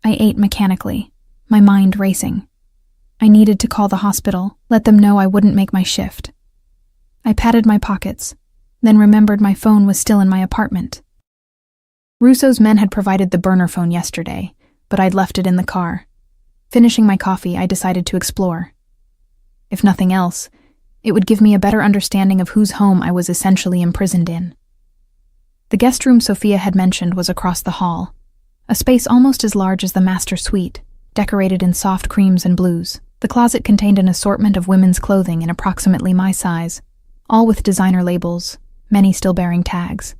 I ate mechanically, my mind racing. I needed to call the hospital, let them know I wouldn't make my shift. I patted my pockets, then remembered my phone was still in my apartment. Russo's men had provided the burner phone yesterday, but I'd left it in the car. Finishing my coffee, I decided to explore. If nothing else, it would give me a better understanding of whose home I was essentially imprisoned in. The guest room Sophia had mentioned was across the hall, a space almost as large as the master suite, decorated in soft creams and blues. The closet contained an assortment of women's clothing in approximately my size, all with designer labels, many still bearing tags.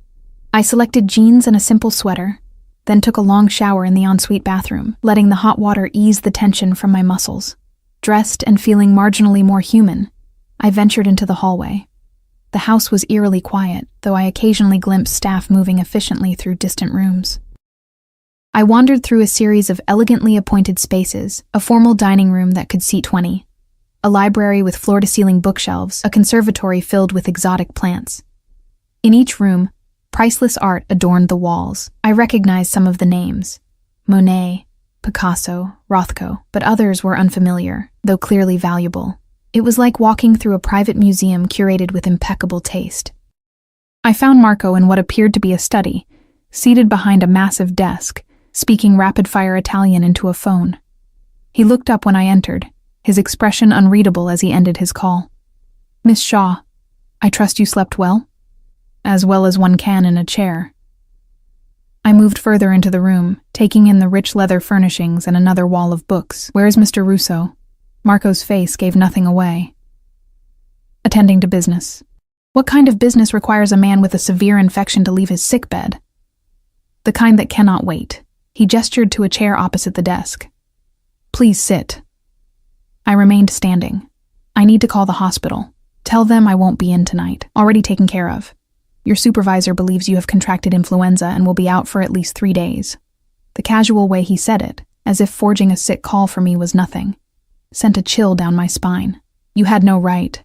I selected jeans and a simple sweater, then took a long shower in the ensuite bathroom, letting the hot water ease the tension from my muscles. Dressed and feeling marginally more human, I ventured into the hallway. The house was eerily quiet, though I occasionally glimpsed staff moving efficiently through distant rooms. I wandered through a series of elegantly appointed spaces, a formal dining room that could seat 20, a library with floor-to-ceiling bookshelves, a conservatory filled with exotic plants. In each room, priceless art adorned the walls. I recognized some of the names: Monet, Picasso, Rothko, but others were unfamiliar, though clearly valuable. It was like walking through a private museum curated with impeccable taste. I found Marco in what appeared to be a study, seated behind a massive desk, speaking rapid-fire Italian into a phone. He looked up when I entered, his expression unreadable as he ended his call. "Miss Shaw, I trust you slept well?" "As well as one can in a chair." I moved further into the room, taking in the rich leather furnishings and another wall of books. "Where is Mr. Russo?" Marco's face gave nothing away. "Attending to business." "What kind of business requires a man with a severe infection to leave his sickbed?" "The kind that cannot wait." He gestured to a chair opposite the desk. "Please sit." I remained standing. "I need to call the hospital. Tell them I won't be in tonight. Already taken care of. Your supervisor believes you have contracted influenza and will be out for at least 3 days." The casual way he said it, as if forging a sick call for me was nothing, sent a chill down my spine. "You had no right."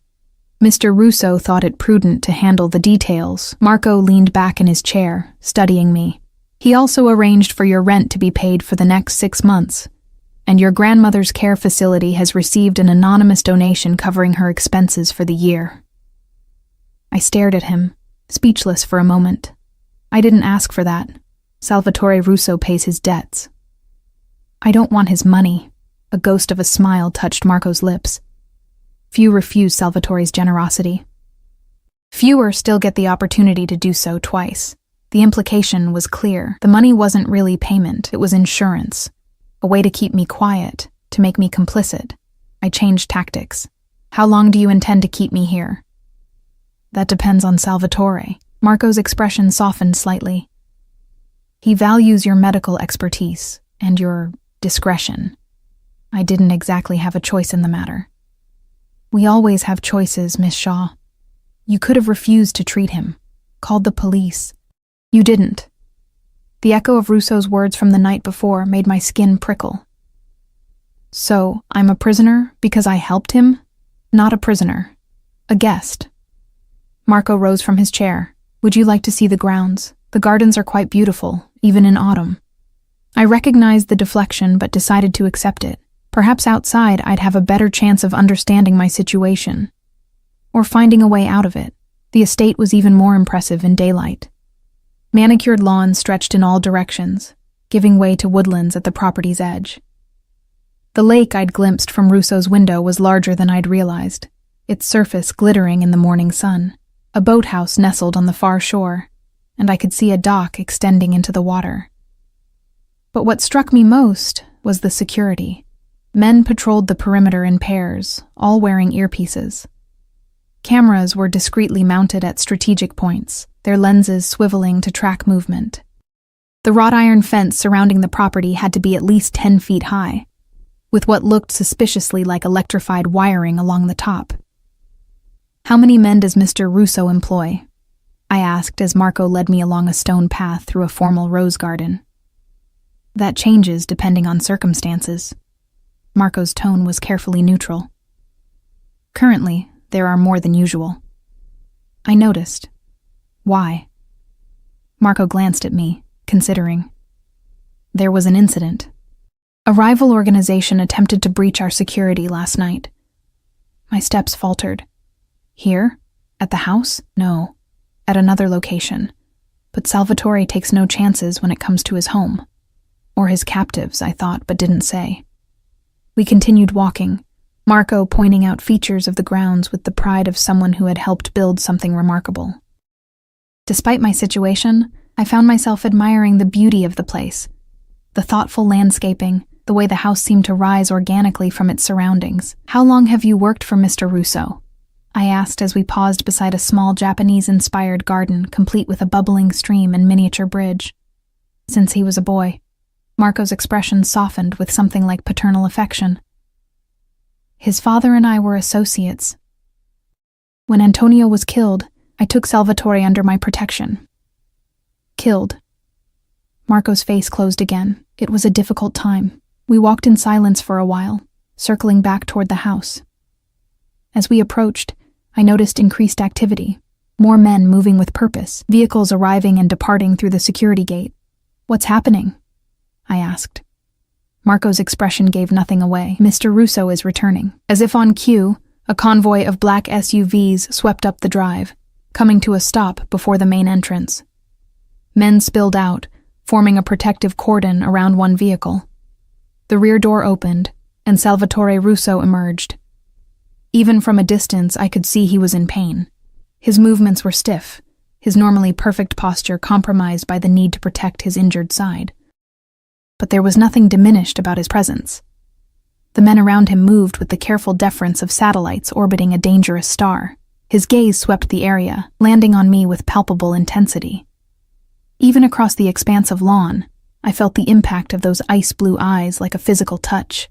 Mr. Russo thought it prudent to handle the details. Marco leaned back in his chair, studying me. "He also arranged for your rent to be paid for the next 6 months, and your grandmother's care facility has received an anonymous donation covering her expenses for the year." I stared at him, speechless for a moment. "I didn't ask for that. Salvatore Russo pays his debts." "I don't want his money." A ghost of a smile touched Marco's lips. "Few refuse Salvatore's generosity. Fewer still get the opportunity to do so twice." The implication was clear. The money wasn't really payment, it was insurance. A way to keep me quiet, to make me complicit. I changed tactics. "How long do you intend to keep me here?" "That depends on Salvatore." Marco's expression softened slightly. "He values your medical expertise and your discretion." I didn't exactly have a choice in the matter. "We always have choices, Miss Shaw. You could have refused to treat him, called the police. You didn't." The echo of Russo's words from the night before made my skin prickle. "So, I'm a prisoner because I helped him?" "Not a prisoner. A guest." Marco rose from his chair. "Would you like to see the grounds? The gardens are quite beautiful, even in autumn." I recognized the deflection but decided to accept it. Perhaps outside I'd have a better chance of understanding my situation, or finding a way out of it. The estate was even more impressive in daylight. Manicured lawns stretched in all directions, giving way to woodlands at the property's edge. The lake I'd glimpsed from Russo's window was larger than I'd realized, its surface glittering in the morning sun. A boathouse nestled on the far shore, and I could see a dock extending into the water. But what struck me most was the security. Men patrolled the perimeter in pairs, all wearing earpieces. Cameras were discreetly mounted at strategic points, their lenses swiveling to track movement. The wrought iron fence surrounding the property had to be at least 10 feet high, with what looked suspiciously like electrified wiring along the top. "How many men does Mr. Russo employ?" I asked as Marco led me along a stone path through a formal rose garden. That changes depending on circumstances. Marco's tone was carefully neutral. Currently, there are more than usual. I noticed. Why? Marco glanced at me, considering. There was an incident. A rival organization attempted to breach our security last night. My steps faltered. Here? At the house? No. At another location. But Salvatore takes no chances when it comes to his home. Or his captives, I thought, but didn't say. We continued walking, Marco pointing out features of the grounds with the pride of someone who had helped build something remarkable. Despite my situation, I found myself admiring the beauty of the place. The thoughtful landscaping, the way the house seemed to rise organically from its surroundings. How long have you worked for Mr. Russo? I asked as we paused beside a small Japanese-inspired garden complete with a bubbling stream and miniature bridge. Since he was a boy. Marco's expression softened with something like paternal affection. His father and I were associates. When Antonio was killed, I took Salvatore under my protection. Killed. Marco's face closed again. It was a difficult time. We walked in silence for a while, circling back toward the house. As we approached, I noticed increased activity. More men moving with purpose, vehicles arriving and departing through the security gate. What's happening? I asked. Marco's expression gave nothing away. Mr. Russo is returning. As if on cue, a convoy of black SUVs swept up the drive, coming to a stop before the main entrance. Men spilled out, forming a protective cordon around one vehicle. The rear door opened, and Salvatore Russo emerged. Even from a distance, I could see he was in pain. His movements were stiff, his normally perfect posture compromised by the need to protect his injured side. But there was nothing diminished about his presence. The men around him moved with the careful deference of satellites orbiting a dangerous star. His gaze swept the area, landing on me with palpable intensity. Even across the expanse of lawn, I felt the impact of those ice-blue eyes like a physical touch.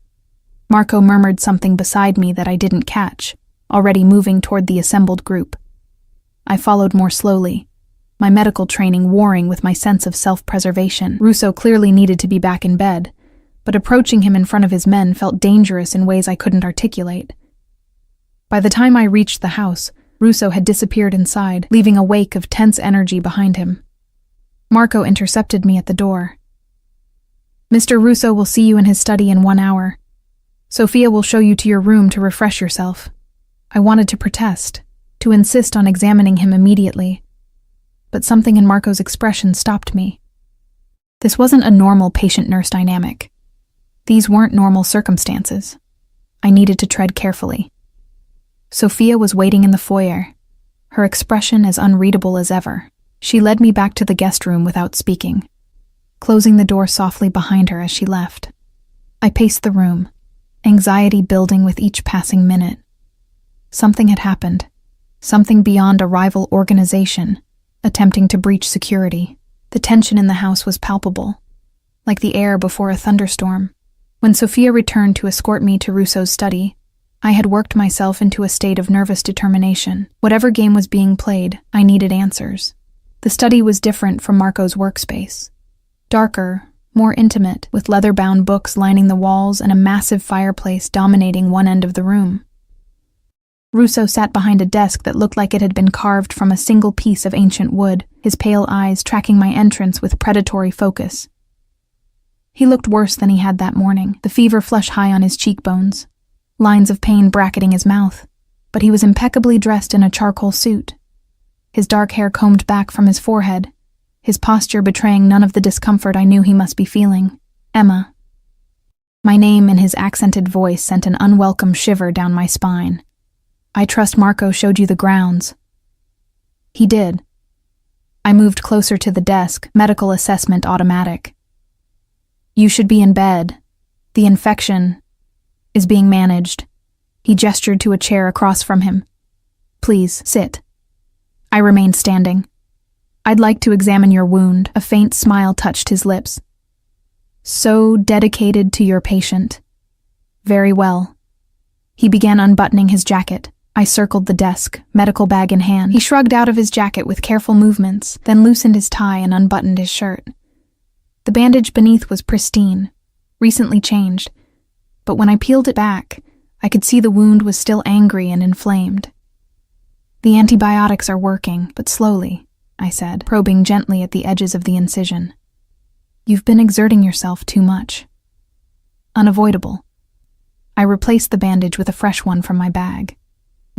Marco murmured something beside me that I didn't catch, already moving toward the assembled group. I followed more slowly, my medical training warring with my sense of self-preservation. Russo clearly needed to be back in bed, but approaching him in front of his men felt dangerous in ways I couldn't articulate. By the time I reached the house, Russo had disappeared inside, leaving a wake of tense energy behind him. Marco intercepted me at the door. Mr. Russo will see you in his study in 1 hour. Sophia will show you to your room to refresh yourself. I wanted to protest, to insist on examining him immediately. But something in Marco's expression stopped me. This wasn't a normal patient-nurse dynamic. These weren't normal circumstances. I needed to tread carefully. Sophia was waiting in the foyer, her expression as unreadable as ever. She led me back to the guest room without speaking, closing the door softly behind her as she left. I paced the room, anxiety building with each passing minute. Something had happened, something beyond a rival organization, attempting to breach security. The tension in the house was palpable, like the air before a thunderstorm. When Sophia returned to escort me to Russo's study, I had worked myself into a state of nervous determination. Whatever game was being played, I needed answers. The study was different from Marco's workspace. Darker, more intimate, with leather-bound books lining the walls and a massive fireplace dominating one end of the room. Russo sat behind a desk that looked like it had been carved from a single piece of ancient wood, his pale eyes tracking my entrance with predatory focus. He looked worse than he had that morning, the fever flush high on his cheekbones, lines of pain bracketing his mouth, but he was impeccably dressed in a charcoal suit, his dark hair combed back from his forehead, his posture betraying none of the discomfort I knew he must be feeling. Emma. My name in his accented voice sent an unwelcome shiver down my spine. I trust Marco showed you the grounds. He did. I moved closer to the desk, medical assessment automatic. You should be in bed. The infection is being managed. He gestured to a chair across from him. Please, sit. I remained standing. I'd like to examine your wound. A faint smile touched his lips. So dedicated to your patient. Very well. He began unbuttoning his jacket. I circled the desk, medical bag in hand. He shrugged out of his jacket with careful movements, then loosened his tie and unbuttoned his shirt. The bandage beneath was pristine, recently changed, but when I peeled it back, I could see the wound was still angry and inflamed. The antibiotics are working, but slowly, I said, probing gently at the edges of the incision. You've been exerting yourself too much. Unavoidable. I replaced the bandage with a fresh one from my bag.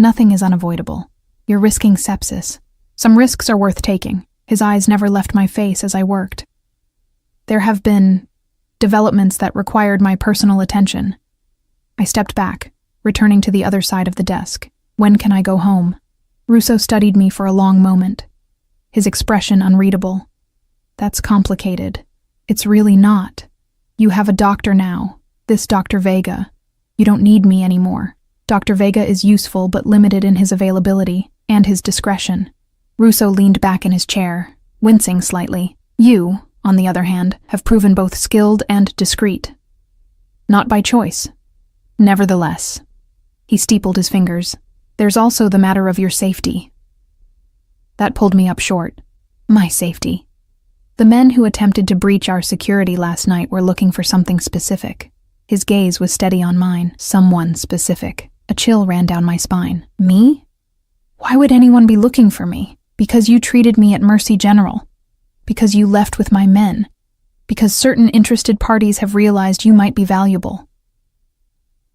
Nothing is unavoidable. You're risking sepsis. Some risks are worth taking. His eyes never left my face as I worked. There have been developments that required my personal attention. I stepped back, returning to the other side of the desk. When can I go home? Russo studied me for a long moment, his expression unreadable. That's complicated. It's really not. You have a doctor now, this Dr. Vega. You don't need me anymore. Dr. Vega is useful but limited in his availability and his discretion. Russo leaned back in his chair, wincing slightly. You, on the other hand, have proven both skilled and discreet. Not by choice. Nevertheless. He steepled his fingers. There's also the matter of your safety. That pulled me up short. My safety. The men who attempted to breach our security last night were looking for something specific. His gaze was steady on mine. Someone specific. A chill ran down my spine. Me? Why would anyone be looking for me? Because you treated me at Mercy General. Because you left with my men. Because certain interested parties have realized you might be valuable.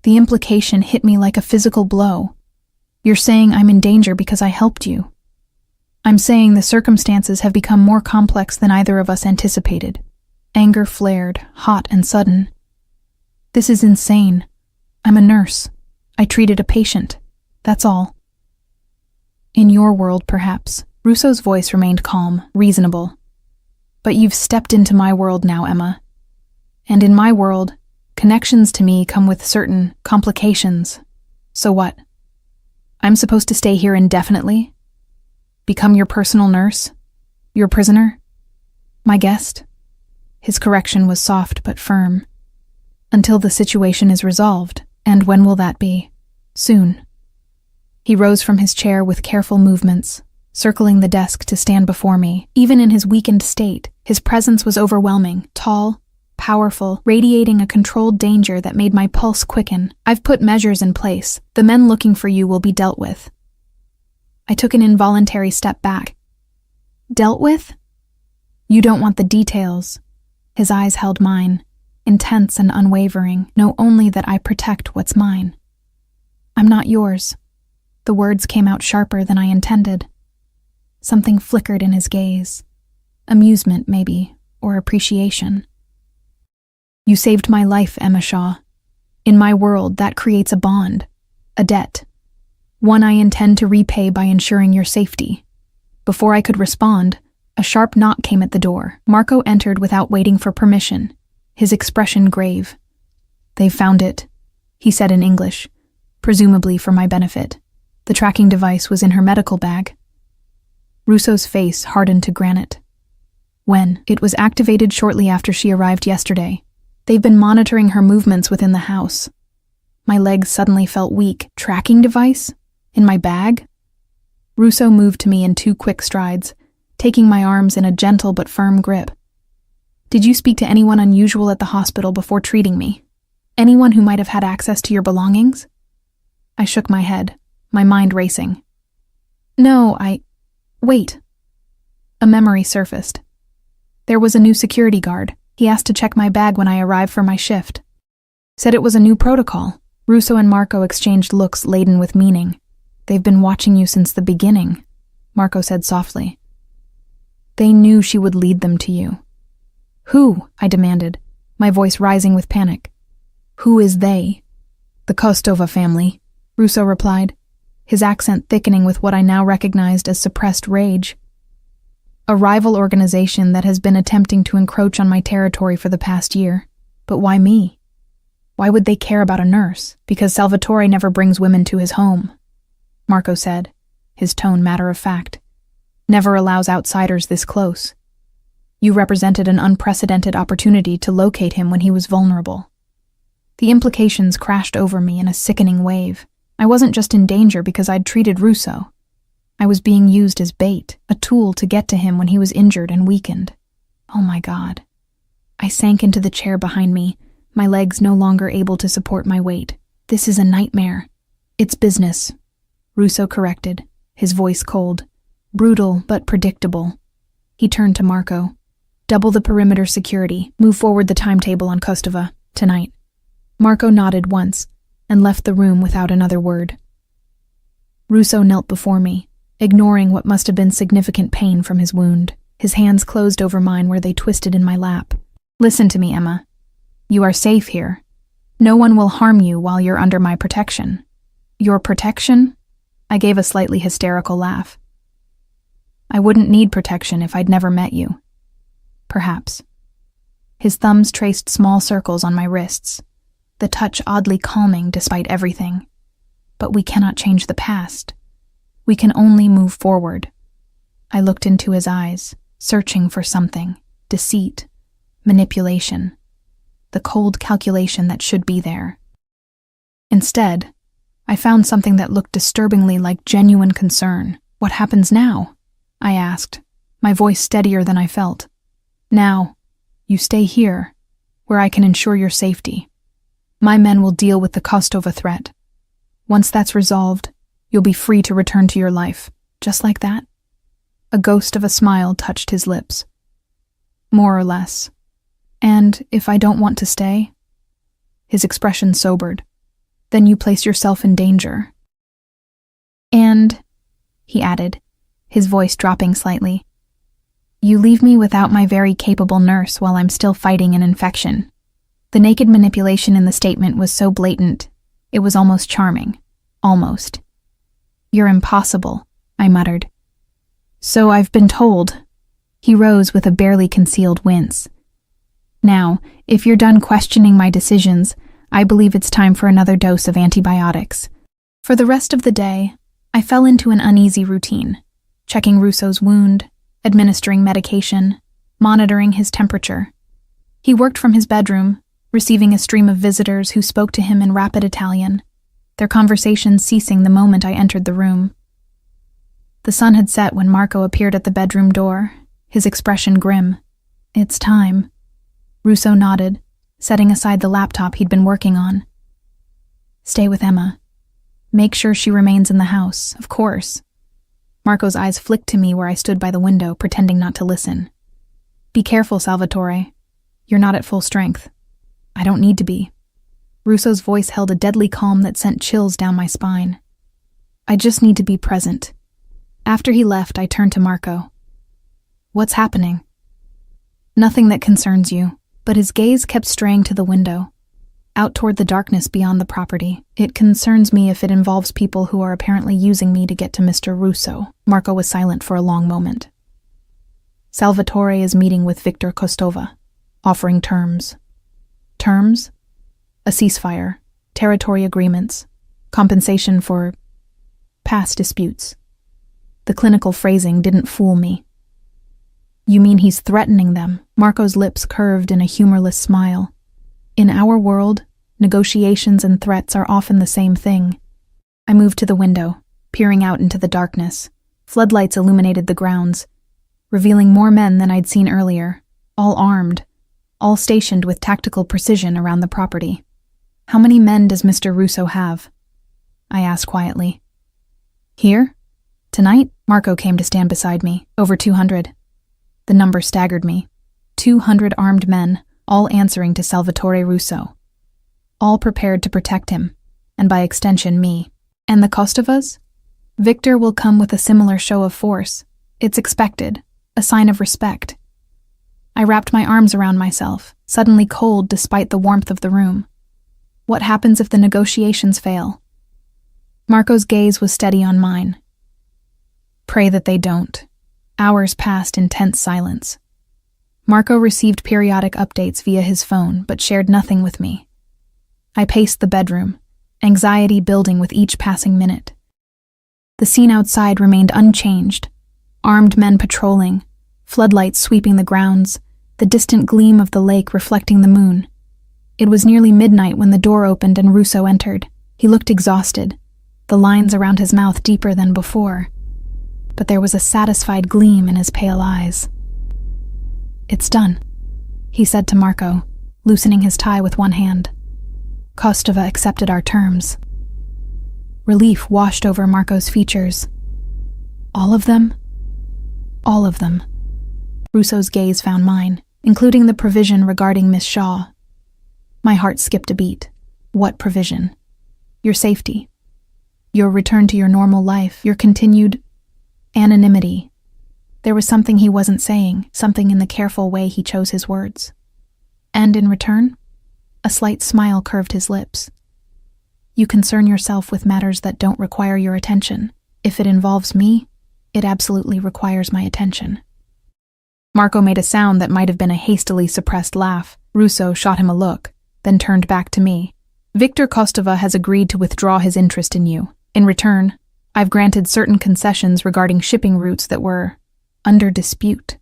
The implication hit me like a physical blow. You're saying I'm in danger because I helped you. I'm saying the circumstances have become more complex than either of us anticipated. Anger flared, hot and sudden. This is insane. I'm a nurse. I treated a patient. That's all. In your world, perhaps. Russo's voice remained calm, reasonable. But you've stepped into my world now, Emma. And in my world, connections to me come with certain complications. So what? I'm supposed to stay here indefinitely? Become your personal nurse? Your prisoner? My guest? His correction was soft but firm. Until the situation is resolved. And when will that be? Soon. He rose from his chair with careful movements, circling the desk to stand before me. Even in his weakened state, his presence was overwhelming, tall, powerful, radiating a controlled danger that made my pulse quicken. I've put measures in place. The men looking for you will be dealt with. I took an involuntary step back. Dealt with? You don't want the details. His eyes held mine, intense and unwavering. Know only that I protect what's mine. I'm not yours. The words came out sharper than I intended. Something flickered in his gaze. Amusement, maybe, or appreciation. You saved my life, Emma Shaw. In my world, that creates a bond, a debt. One I intend to repay by ensuring your safety. Before I could respond, a sharp knock came at the door. Marco entered without waiting for permission, his expression grave. They've found it, he said in English, presumably for my benefit. The tracking device was in her medical bag. Russo's face hardened to granite. When? It was activated shortly after she arrived yesterday. They've been monitoring her movements within the house. My legs suddenly felt weak. Tracking device? In my bag? Russo moved to me in 2 quick strides, taking my arms in a gentle but firm grip. Did you speak to anyone unusual at the hospital before treating me? Anyone who might have had access to your belongings? I shook my head, my mind racing. No, Wait. A memory surfaced. There was a new security guard. He asked to check my bag when I arrived for my shift. Said it was a new protocol. Russo and Marco exchanged looks laden with meaning. They've been watching you since the beginning, Marco said softly. They knew she would lead them to you. Who? I demanded, my voice rising with panic. Who is they? The Kostova family, Russo replied, his accent thickening with what I now recognized as suppressed rage. A rival organization that has been attempting to encroach on my territory for the past year. But why me? Why would they care about a nurse? Because Salvatore never brings women to his home, Marco said, his tone matter-of-fact. Never allows outsiders this close. You represented an unprecedented opportunity to locate him when he was vulnerable. The implications crashed over me in a sickening wave. I wasn't just in danger because I'd treated Russo. I was being used as bait, a tool to get to him when he was injured and weakened. Oh my God. I sank into the chair behind me, my legs no longer able to support my weight. This is a nightmare. It's business, Russo corrected, his voice cold. Brutal, but predictable. He turned to Marco. Double the perimeter security. Move forward the timetable on Kostova, tonight. Marco nodded once, and left the room without another word. Russo knelt before me, ignoring what must have been significant pain from his wound. His hands closed over mine where they twisted in my lap. Listen to me, Emma. You are safe here. No one will harm you while you're under my protection. Your protection? I gave a slightly hysterical laugh. I wouldn't need protection if I'd never met you. Perhaps. His thumbs traced small circles on my wrists, the touch oddly calming despite everything. But we cannot change the past. We can only move forward. I looked into his eyes, searching for something. Deceit. Manipulation. The cold calculation that should be there. Instead, I found something that looked disturbingly like genuine concern. What happens now? I asked, my voice steadier than I felt. Now, you stay here, where I can ensure your safety. My men will deal with the Kostova threat. Once that's resolved, you'll be free to return to your life. Just like that? A ghost of a smile touched his lips. More or less. And if I don't want to stay? His expression sobered. Then you place yourself in danger. And, he added, his voice dropping slightly, you leave me without my very capable nurse while I'm still fighting an infection. The naked manipulation in the statement was so blatant, it was almost charming. Almost. You're impossible, I muttered. So I've been told. He rose with a barely concealed wince. Now, if you're done questioning my decisions, I believe it's time for another dose of antibiotics. For the rest of the day, I fell into an uneasy routine, checking Russo's wound, administering medication, monitoring his temperature. He worked from his bedroom, receiving a stream of visitors who spoke to him in rapid Italian, their conversations ceasing the moment I entered the room. The sun had set when Marco appeared at the bedroom door, his expression grim. It's time. Russo nodded, setting aside the laptop he'd been working on. Stay with Emma. Make sure she remains in the house, of course. Marco's eyes flicked to me where I stood by the window, pretending not to listen. Be careful, Salvatore. You're not at full strength. I don't need to be. Russo's voice held a deadly calm that sent chills down my spine. I just need to be present. After he left, I turned to Marco. What's happening? Nothing that concerns you, but his gaze kept straying to the window, out toward the darkness beyond the property. It concerns me if it involves people who are apparently using me to get to Mr. Russo. Marco was silent for a long moment. Salvatore is meeting with Victor Kostova, offering terms. Terms? A ceasefire, territory agreements, compensation for past disputes. The clinical phrasing didn't fool me. You mean he's threatening them? Marco's lips curved in a humorless smile. In our world, negotiations and threats are often the same thing. I moved to the window, peering out into the darkness. Floodlights illuminated the grounds, revealing more men than I'd seen earlier, all armed, all stationed with tactical precision around the property. How many men does Mr. Russo have? I asked quietly. Here? Tonight? Marco came to stand beside me. Over 200. The number staggered me. 200 armed men, all answering to Salvatore Russo. All prepared to protect him, and by extension me. And the Kostovas? Victor will come with a similar show of force. It's expected, a sign of respect. I wrapped my arms around myself, suddenly cold despite the warmth of the room. What happens if the negotiations fail? Marco's gaze was steady on mine. Pray that they don't. Hours passed in tense silence. Marco received periodic updates via his phone, but shared nothing with me. I paced the bedroom, anxiety building with each passing minute. The scene outside remained unchanged. Armed men patrolling, floodlights sweeping the grounds, the distant gleam of the lake reflecting the moon. It was nearly midnight when the door opened and Russo entered. He looked exhausted, the lines around his mouth deeper than before, but there was a satisfied gleam in his pale eyes. "It's done," he said to Marco, loosening his tie with one hand. "Kostova accepted our terms." Relief washed over Marco's features. "All of them?" "All of them." Russo's gaze found mine, including the provision regarding Miss Shaw. My heart skipped a beat. What provision? Your safety. Your return to your normal life. Your continued anonymity. There was something he wasn't saying, something in the careful way he chose his words. And in return, a slight smile curved his lips. "You concern yourself with matters that don't require your attention. If it involves me, it absolutely requires my attention." Marco made a sound that might have been a hastily suppressed laugh. Russo shot him a look, then turned back to me. "Viktor Kostova has agreed to withdraw his interest in you. In return, I've granted certain concessions regarding shipping routes that were under dispute."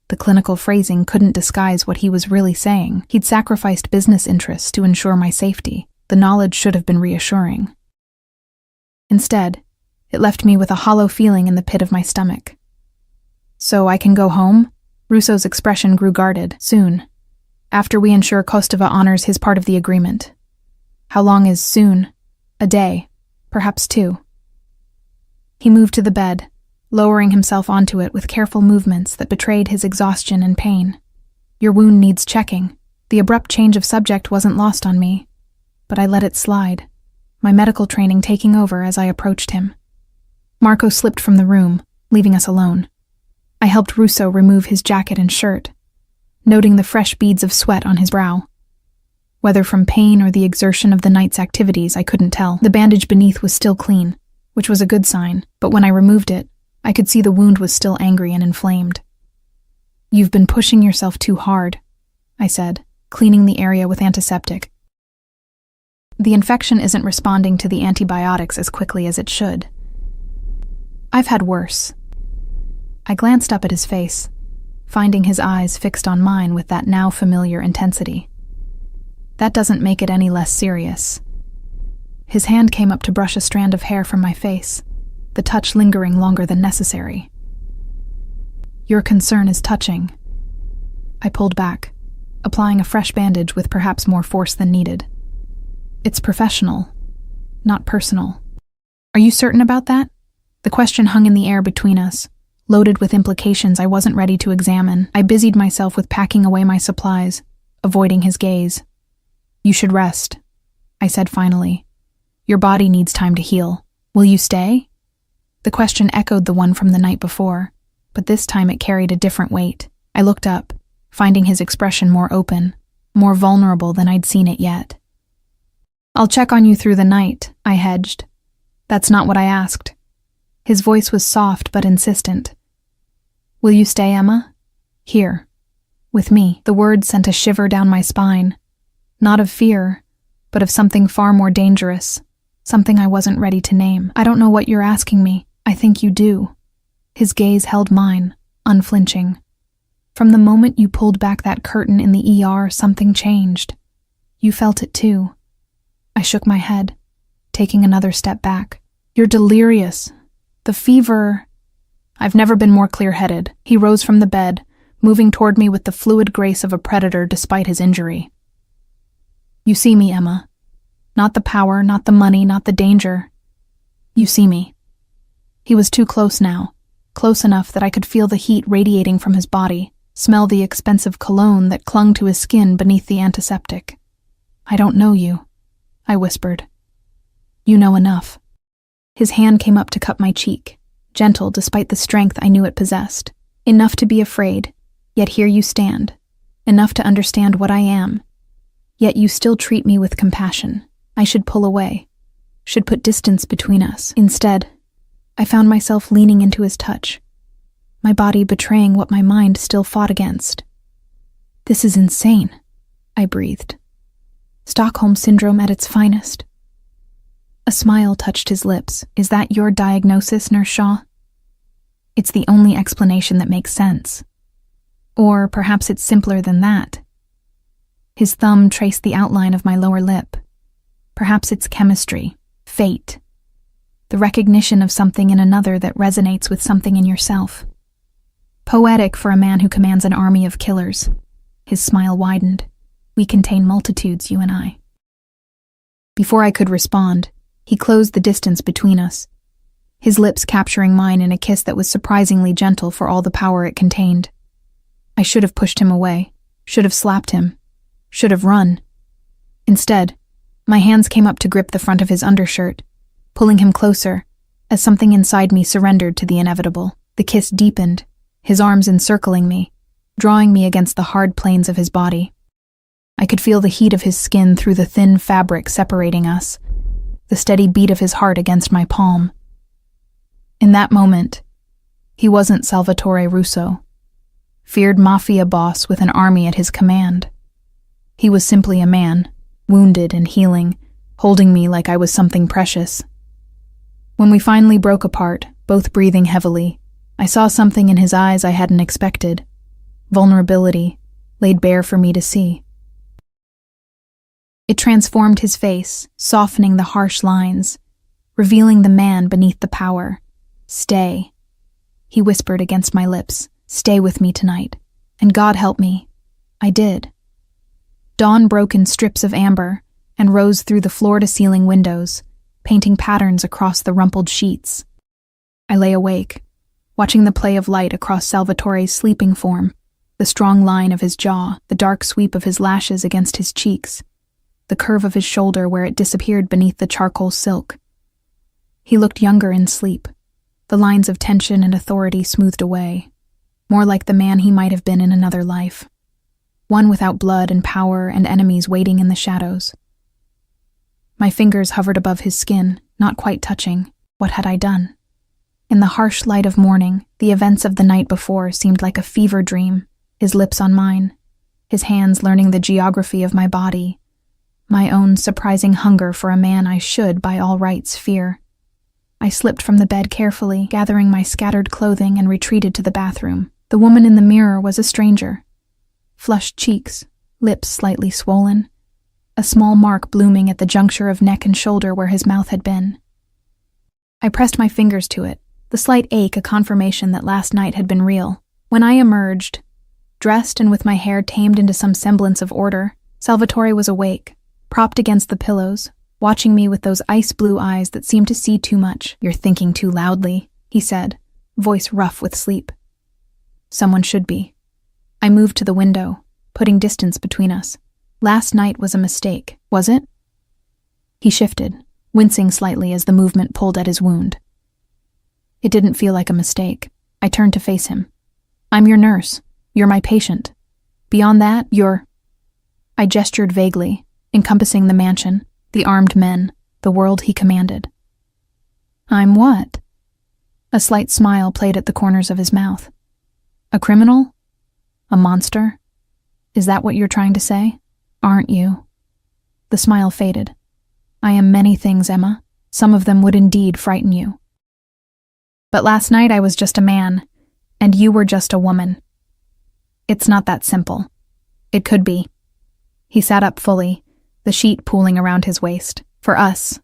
The clinical phrasing couldn't disguise what he was really saying. He'd sacrificed business interests to ensure my safety. The knowledge should have been reassuring. Instead, it left me with a hollow feeling in the pit of my stomach. "So I can go home?" Russo's expression grew guarded. "Soon. After we ensure Kostova honors his part of the agreement." "How long is soon?" "A day. Perhaps 2. He moved to the bed, lowering himself onto it with careful movements that betrayed his exhaustion and pain. "Your wound needs checking." The abrupt change of subject wasn't lost on me, but I let it slide, my medical training taking over as I approached him. Marco slipped from the room, leaving us alone. I helped Russo remove his jacket and shirt, noting the fresh beads of sweat on his brow. Whether from pain or the exertion of the night's activities, I couldn't tell. The bandage beneath was still clean, which was a good sign, but when I removed it, I could see the wound was still angry and inflamed. "You've been pushing yourself too hard," I said, cleaning the area with antiseptic. "The infection isn't responding to the antibiotics as quickly as it should." "I've had worse." I glanced up at his face, finding his eyes fixed on mine with that now familiar intensity. "That doesn't make it any less serious." His hand came up to brush a strand of hair from my face, the touch lingering longer than necessary. "Your concern is touching." I pulled back, applying a fresh bandage with perhaps more force than needed. "It's professional, not personal." "Are you certain about that?" The question hung in the air between us, loaded with implications I wasn't ready to examine. I busied myself with packing away my supplies, avoiding his gaze. "You should rest," I said finally. "Your body needs time to heal. Will you stay?" The question echoed the one from the night before, but this time it carried a different weight. I looked up, finding his expression more open, more vulnerable than I'd seen it yet. "I'll check on you through the night," I hedged. "That's not what I asked." His voice was soft but insistent. "Will you stay, Emma? Here, with me." The words sent a shiver down my spine, not of fear, but of something far more dangerous, something I wasn't ready to name. "I don't know what you're asking me. I think you do." His gaze held mine, unflinching. "From the moment you pulled back that curtain in the ER, something changed. You felt it too." I shook my head, taking another step back. "You're delirious. The fever—" "I've never been more clear-headed." He rose from the bed, moving toward me with the fluid grace of a predator despite his injury. "You see me, Emma. Not the power, not the money, not the danger. You see me." He was too close now, close enough that I could feel the heat radiating from his body, smell the expensive cologne that clung to his skin beneath the antiseptic. "I don't know you," I whispered. "You know enough." His hand came up to cup my cheek, gentle despite the strength I knew it possessed. "Enough to be afraid, yet here you stand. Enough to understand what I am, yet you still treat me with compassion. I should pull away, should put distance between us. Instead, I found myself leaning into his touch, my body betraying what my mind still fought against. "This is insane," I breathed. "Stockholm Syndrome at its finest." A smile touched his lips. "Is that your diagnosis, Nurse Shaw?" "It's the only explanation that makes sense. Or perhaps it's simpler than that." His thumb traced the outline of my lower lip. "Perhaps it's chemistry, fate." the recognition of something in another that resonates with something in yourself. Poetic for a man who commands an army of killers. His smile widened. We contain multitudes, you and I. Before I could respond, he closed the distance between us, his lips capturing mine in a kiss that was surprisingly gentle for all the power it contained. I should have pushed him away, should have slapped him, should have run. Instead, my hands came up to grip the front of his undershirt, pulling him closer, as something inside me surrendered to the inevitable. The kiss deepened, his arms encircling me, drawing me against the hard planes of his body. I could feel the heat of his skin through the thin fabric separating us, the steady beat of his heart against my palm. In that moment, he wasn't Salvatore Russo, feared Mafia boss with an army at his command. He was simply a man, wounded and healing, holding me like I was something precious. When we finally broke apart, both breathing heavily, I saw something in his eyes I hadn't expected. Vulnerability, laid bare for me to see. It transformed his face, softening the harsh lines, revealing the man beneath the power. Stay, he whispered against my lips. Stay with me tonight. And God help me. I did. Dawn broke in strips of amber and rose through the floor-to-ceiling windows, painting patterns across the rumpled sheets. I lay awake, watching the play of light across Salvatore's sleeping form, the strong line of his jaw, the dark sweep of his lashes against his cheeks, the curve of his shoulder where it disappeared beneath the charcoal silk. He looked younger in sleep, the lines of tension and authority smoothed away, more like the man he might have been in another life, one without blood and power and enemies waiting in the shadows. My fingers hovered above his skin, not quite touching. What had I done? In the harsh light of morning, the events of the night before seemed like a fever dream, his lips on mine, his hands learning the geography of my body, my own surprising hunger for a man I should, by all rights, fear. I slipped from the bed carefully, gathering my scattered clothing, and retreated to the bathroom. The woman in the mirror was a stranger. Flushed cheeks, lips slightly swollen, a small mark blooming at the juncture of neck and shoulder where his mouth had been. I pressed my fingers to it, the slight ache a confirmation that last night had been real. When I emerged, dressed and with my hair tamed into some semblance of order, Salvatore was awake, propped against the pillows, watching me with those ice-blue eyes that seemed to see too much. "You're thinking too loudly," he said, voice rough with sleep. Someone should be. I moved to the window, putting distance between us. Last night was a mistake, was it? He shifted, wincing slightly as the movement pulled at his wound. It didn't feel like a mistake. I turned to face him. "I'm your nurse. You're my patient. Beyond that, you're—" I gestured vaguely, encompassing the mansion, the armed men, the world he commanded. "I'm what?" A slight smile played at the corners of his mouth. "A criminal? A monster? Is that what you're trying to say? Aren't you?" The smile faded. "I am many things, Emma. Some of them would indeed frighten you. But last night I was just a man, and you were just a woman. It's not that simple. It could be." He sat up fully, the sheet pooling around his waist. "For us."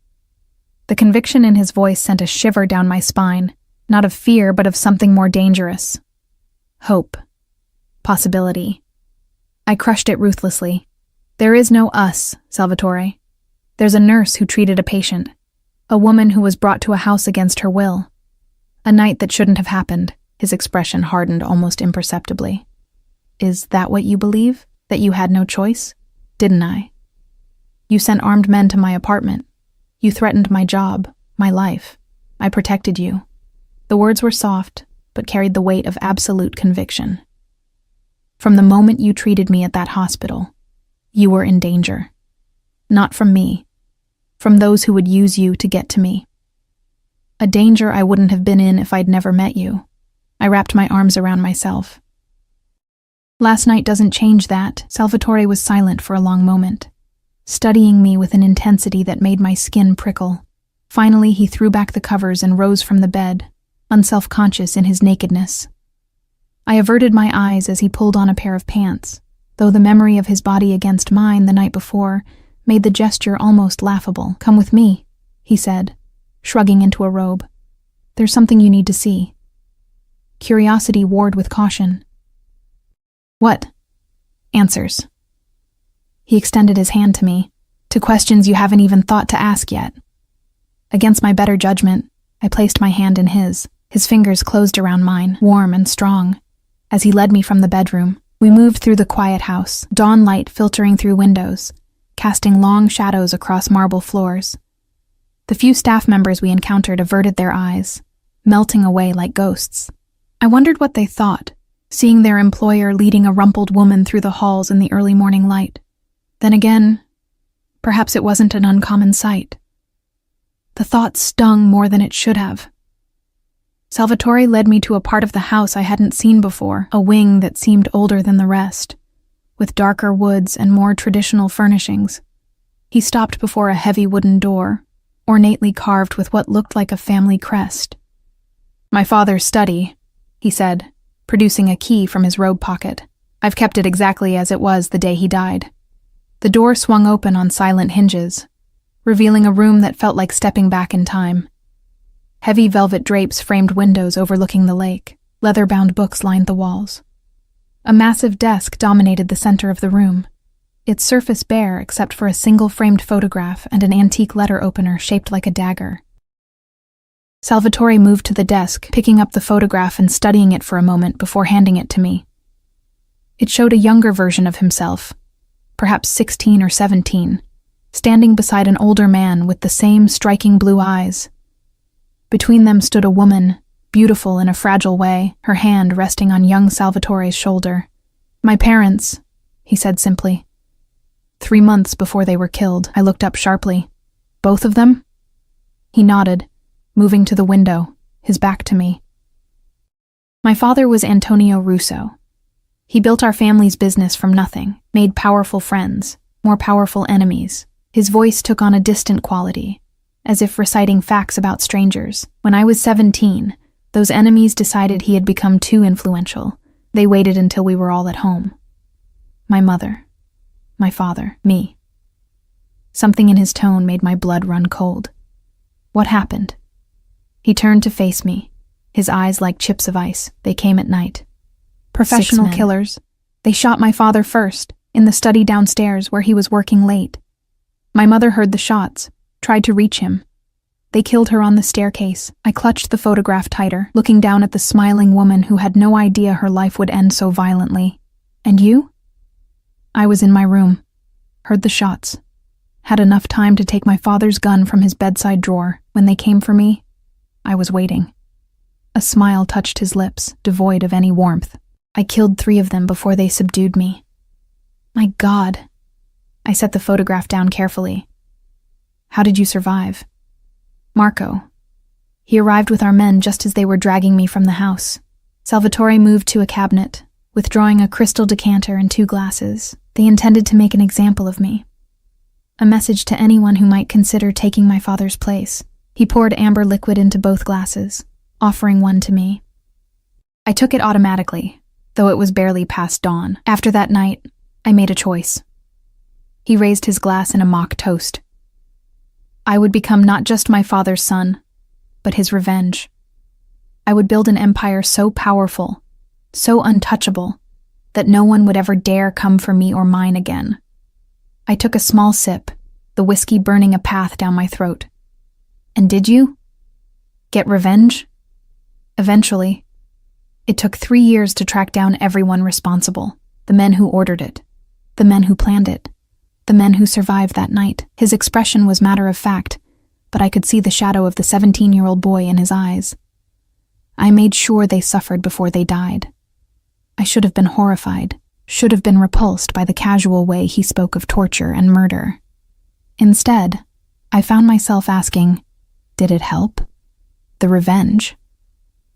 The conviction in his voice sent a shiver down my spine, not of fear but of something more dangerous. Hope. Possibility. I crushed it ruthlessly. "There is no us, Salvatore. There's a nurse who treated a patient, a woman who was brought to a house against her will. A night that shouldn't have happened." His expression hardened almost imperceptibly. "Is that what you believe? That you had no choice? Didn't I? You sent armed men to my apartment. You threatened my job, my life. I protected you." The words were soft, but carried the weight of absolute conviction. "From the moment you treated me at that hospital, you were in danger. Not from me, from those who would use you to get to me. A danger I wouldn't have been in if I'd never met you." I wrapped my arms around myself. "Last night doesn't change that." Salvatore was silent for a long moment, studying me with an intensity that made my skin prickle. Finally, he threw back the covers and rose from the bed, unself-conscious in his nakedness. I averted my eyes as he pulled on a pair of pants, though the memory of his body against mine the night before made the gesture almost laughable. "Come with me," he said, shrugging into a robe. "There's something you need to see." Curiosity warred with caution. "What?" "Answers." He extended his hand to me, to questions you haven't even thought to ask yet. Against my better judgment, I placed my hand in his. His fingers closed around mine, warm and strong. As he led me from the bedroom, we moved through the quiet house, dawn light filtering through windows, casting long shadows across marble floors. The few staff members we encountered averted their eyes, melting away like ghosts. I wondered what they thought, seeing their employer leading a rumpled woman through the halls in the early morning light. Then again, perhaps it wasn't an uncommon sight. The thought stung more than it should have. Salvatore led me to a part of the house I hadn't seen before, a wing that seemed older than the rest, with darker woods and more traditional furnishings. He stopped before a heavy wooden door, ornately carved with what looked like a family crest. "My father's study," he said, producing a key from his robe pocket. "I've kept it exactly as it was the day he died." The door swung open on silent hinges, revealing a room that felt like stepping back in time. Heavy velvet drapes framed windows overlooking the lake. Leather-bound books lined the walls. A massive desk dominated the center of the room, its surface bare except for a single framed photograph and an antique letter opener shaped like a dagger. Salvatore moved to the desk, picking up the photograph and studying it for a moment before handing it to me. It showed a younger version of himself, perhaps 16 or 17, standing beside an older man with the same striking blue eyes. Between them stood a woman, beautiful in a fragile way, her hand resting on young Salvatore's shoulder. "My parents," he said simply. 3 months before they were killed, I looked up sharply. "Both of them?" He nodded, moving to the window, his back to me. "My father was Antonio Russo. He built our family's business from nothing, made powerful friends, more powerful enemies. His voice took on a distant quality, as if reciting facts about strangers. When I was 17, those enemies decided he had become too influential. They waited until we were all at home. My mother, my father, me." Something in his tone made my blood run cold. "What happened?" He turned to face me, his eyes like chips of ice. "They came at night. Professional killers. They shot my father first, in the study downstairs where he was working late. My mother heard the shots, tried to reach him. They killed her on the staircase." I clutched the photograph tighter, looking down at the smiling woman who had no idea her life would end so violently. "And you?" "I was in my room, heard the shots, had enough time to take my father's gun from his bedside drawer. When they came for me, I was waiting." A smile touched his lips, devoid of any warmth. "I killed 3 of them before they subdued me." "My God." I set the photograph down carefully. "How did you survive?" "Marco. He arrived with our men just as they were dragging me from the house." Salvatore moved to a cabinet, withdrawing a crystal decanter and 2 glasses. "They intended to make an example of me. A message to anyone who might consider taking my father's place." He poured amber liquid into both glasses, offering one to me. I took it automatically, though it was barely past dawn. After that night, I made a choice. He raised his glass in a mock toast. I would become not just my father's son, but his revenge. I would build an empire so powerful, so untouchable, that no one would ever dare come for me or mine again. I took a small sip, the whiskey burning a path down my throat. "And did you? Get revenge?" "Eventually. It took 3 years to track down everyone responsible, the men who ordered it, the men who planned it, the men who survived that night." His expression was matter of fact, but I could see the shadow of the 17-year-old boy in his eyes. "I made sure they suffered before they died." I should have been horrified, should have been repulsed by the casual way he spoke of torture and murder. Instead, I found myself asking, did it help? The revenge?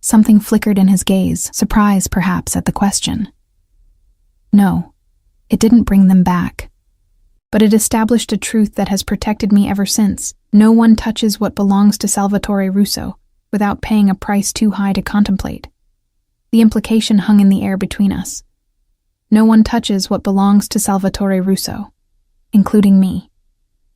Something flickered in his gaze, surprise perhaps at the question. No, it didn't bring them back. But it established a truth that has protected me ever since. No one touches what belongs to Salvatore Russo without paying a price too high to contemplate. The implication hung in the air between us. No one touches what belongs to Salvatore Russo, including me.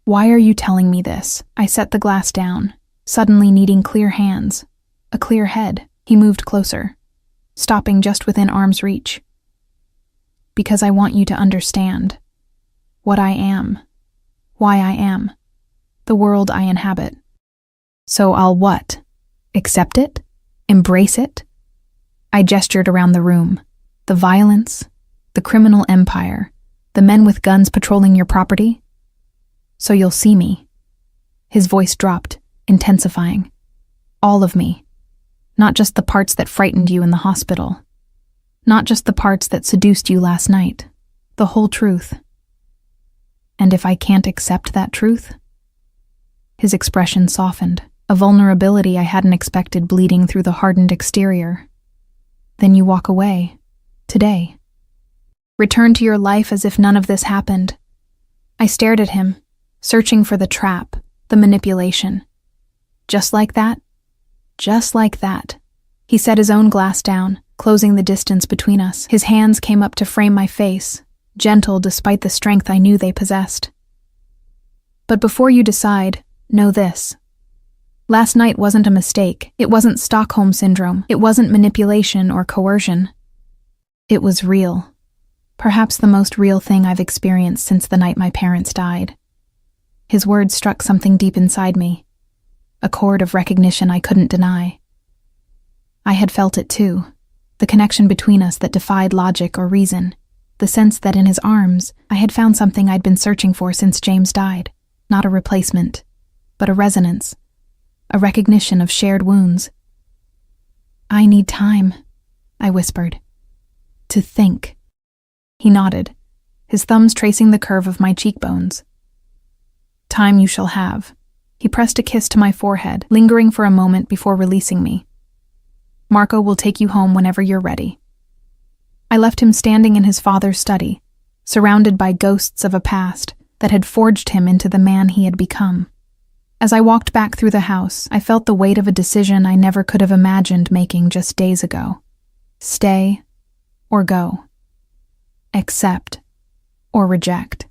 "Why are you telling me this?" I set the glass down, suddenly needing clear hands, a clear head. He moved closer, stopping just within arm's reach. Because I want you to understand what I am, why I am, the world I inhabit. So I'll what? Accept it? Embrace it? I gestured around the room. The violence, the criminal empire, the men with guns patrolling your property. So you'll see me. His voice dropped, intensifying. All of me. Not just the parts that frightened you in the hospital. Not just the parts that seduced you last night. The whole truth. And if I can't accept that truth? His expression softened, a vulnerability I hadn't expected bleeding through the hardened exterior. Then you walk away. Today. Return to your life as if none of this happened. I stared at him, searching for the trap, the manipulation. Just like that? Just like that. He set his own glass down, closing the distance between us. His hands came up to frame my face, gentle despite the strength I knew they possessed. But before you decide, know this. Last night wasn't a mistake. It wasn't Stockholm Syndrome. It wasn't manipulation or coercion. It was real. Perhaps the most real thing I've experienced since the night my parents died. His words struck something deep inside me, a chord of recognition I couldn't deny. I had felt it too, the connection between us that defied logic or reason, the sense that in his arms I had found something I'd been searching for since James died, not a replacement, but a resonance, a recognition of shared wounds. I need time, I whispered. To think. He nodded, his thumbs tracing the curve of my cheekbones. Time you shall have. He pressed a kiss to my forehead, lingering for a moment before releasing me. Marco will take you home whenever you're ready. I left him standing in his father's study, surrounded by ghosts of a past that had forged him into the man he had become. As I walked back through the house, I felt the weight of a decision I never could have imagined making just days ago. Stay or go. Accept or reject.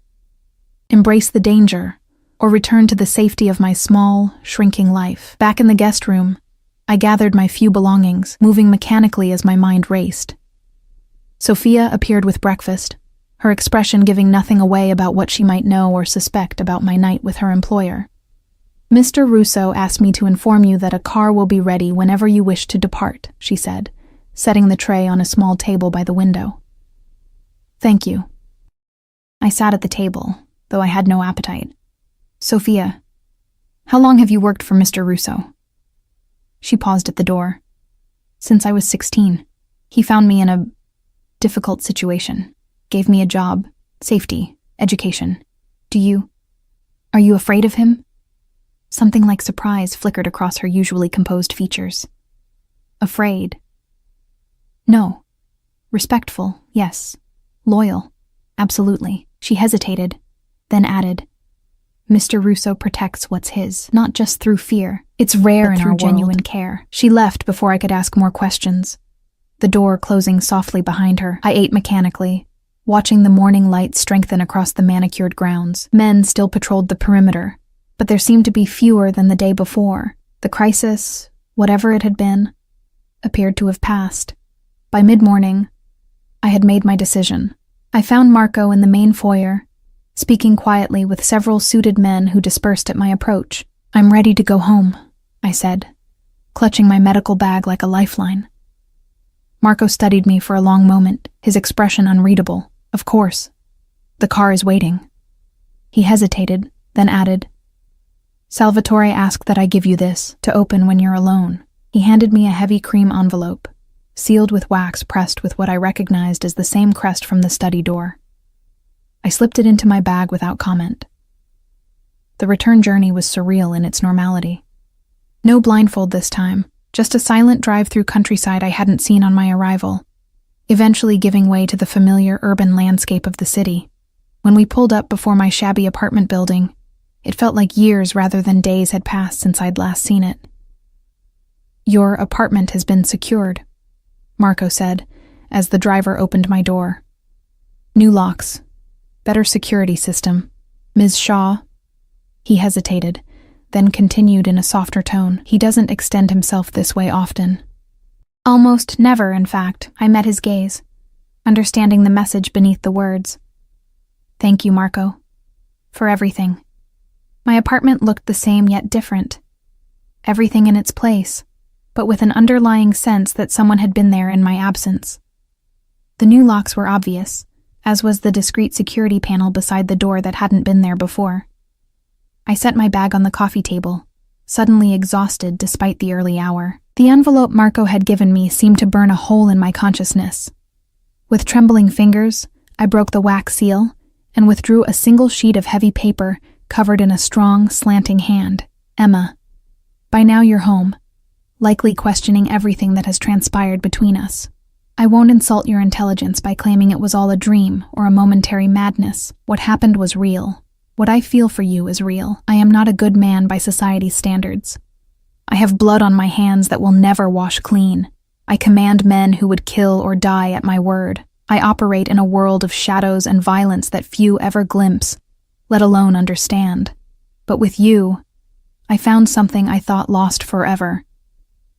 Embrace the danger or return to the safety of my small, shrinking life. Back in the guest room, I gathered my few belongings, moving mechanically as my mind raced. Sophia appeared with breakfast, her expression giving nothing away about what she might know or suspect about my night with her employer. Mr. Russo asked me to inform you that a car will be ready whenever you wish to depart, she said, setting the tray on a small table by the window. Thank you. I sat at the table, though I had no appetite. Sophia, how long have you worked for Mr. Russo? She paused at the door. Since I was 16. He found me in a difficult situation, gave me a job, safety, education. Are you afraid of him? Something like surprise flickered across her usually composed features. Afraid? No. Respectful, yes. Loyal, absolutely. She hesitated, then added, Mr. Russo protects what's his, not just through fear. It's rare in our genuine care. She left before I could ask more questions. The door closing softly behind her, I ate mechanically, watching the morning light strengthen across the manicured grounds. Men still patrolled the perimeter, but there seemed to be fewer than the day before. The crisis, whatever it had been, appeared to have passed. By mid-morning, I had made my decision. I found Marco in the main foyer, speaking quietly with several suited men who dispersed at my approach. I'm ready to go home, I said, clutching my medical bag like a lifeline. Marco studied me for a long moment, his expression unreadable. Of course. The car is waiting. He hesitated, then added, Salvatore asked that I give you this, to open when you're alone. He handed me a heavy cream envelope, sealed with wax pressed with what I recognized as the same crest from the study door. I slipped it into my bag without comment. The return journey was surreal in its normality. No blindfold this time, just a silent drive through countryside I hadn't seen on my arrival, eventually giving way to the familiar urban landscape of the city. When we pulled up before my shabby apartment building, it felt like years rather than days had passed since I'd last seen it. Your apartment has been secured, Marco said, as the driver opened my door. New locks. Better security system. Ms. Shaw. He hesitated, then continued in a softer tone. He doesn't extend himself this way often. Almost never, in fact. I met his gaze, understanding the message beneath the words. Thank you, Marco. For everything. My apartment looked the same yet different. Everything in its place, but with an underlying sense that someone had been there in my absence. The new locks were obvious, as was the discreet security panel beside the door that hadn't been there before. I set my bag on the coffee table, suddenly exhausted despite the early hour. The envelope Marco had given me seemed to burn a hole in my consciousness. With trembling fingers, I broke the wax seal and withdrew a single sheet of heavy paper covered in a strong, slanting hand. Emma, by now you're home, likely questioning everything that has transpired between us. I won't insult your intelligence by claiming it was all a dream or a momentary madness. What happened was real. What I feel for you is real. I am not a good man by society's standards. I have blood on my hands that will never wash clean. I command men who would kill or die at my word. I operate in a world of shadows and violence that few ever glimpse, let alone understand. But with you, I found something I thought lost forever.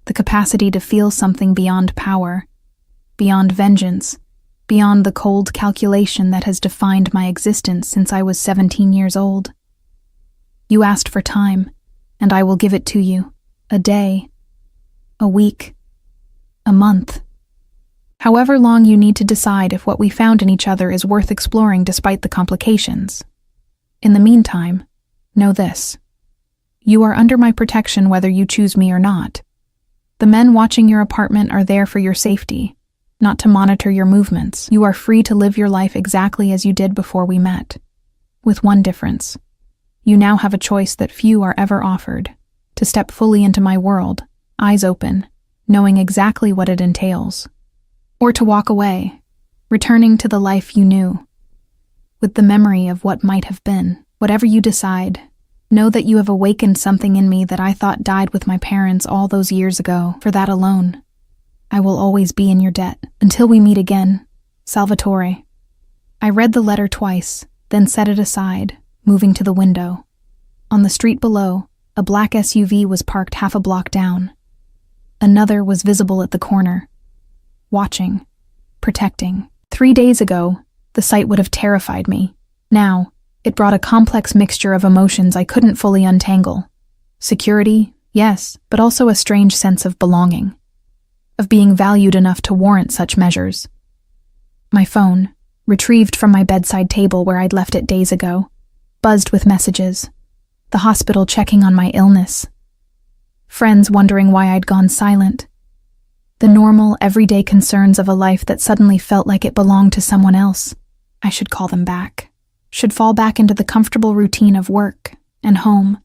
The capacity to feel something beyond power, beyond vengeance, beyond the cold calculation that has defined my existence since I was 17 years old. You asked for time, and I will give it to you. A day, a week, a month. However long you need to decide if what we found in each other is worth exploring despite the complications. In the meantime, know this. You are under my protection whether you choose me or not. The men watching your apartment are there for your safety, not to monitor your movements. You are free to live your life exactly as you did before we met. With one difference. You now have a choice that few are ever offered, to step fully into my world, eyes open, knowing exactly what it entails. Or to walk away, returning to the life you knew, with the memory of what might have been. Whatever you decide, know that you have awakened something in me that I thought died with my parents all those years ago. For that alone, I will always be in your debt. Until we meet again, Salvatore. I read the letter twice, then set it aside, moving to the window. On the street below, a black SUV was parked half a block down. Another was visible at the corner, watching, protecting. 3 days ago, the sight would have terrified me. Now, it brought a complex mixture of emotions I couldn't fully untangle. Security, yes, but also a strange sense of belonging, of being valued enough to warrant such measures. My phone, retrieved from my bedside table where I'd left it days ago, buzzed with messages. The hospital checking on my illness. Friends wondering why I'd gone silent. The normal, everyday concerns of a life that suddenly felt like it belonged to someone else. I should call them back. Should fall back into the comfortable routine of work and home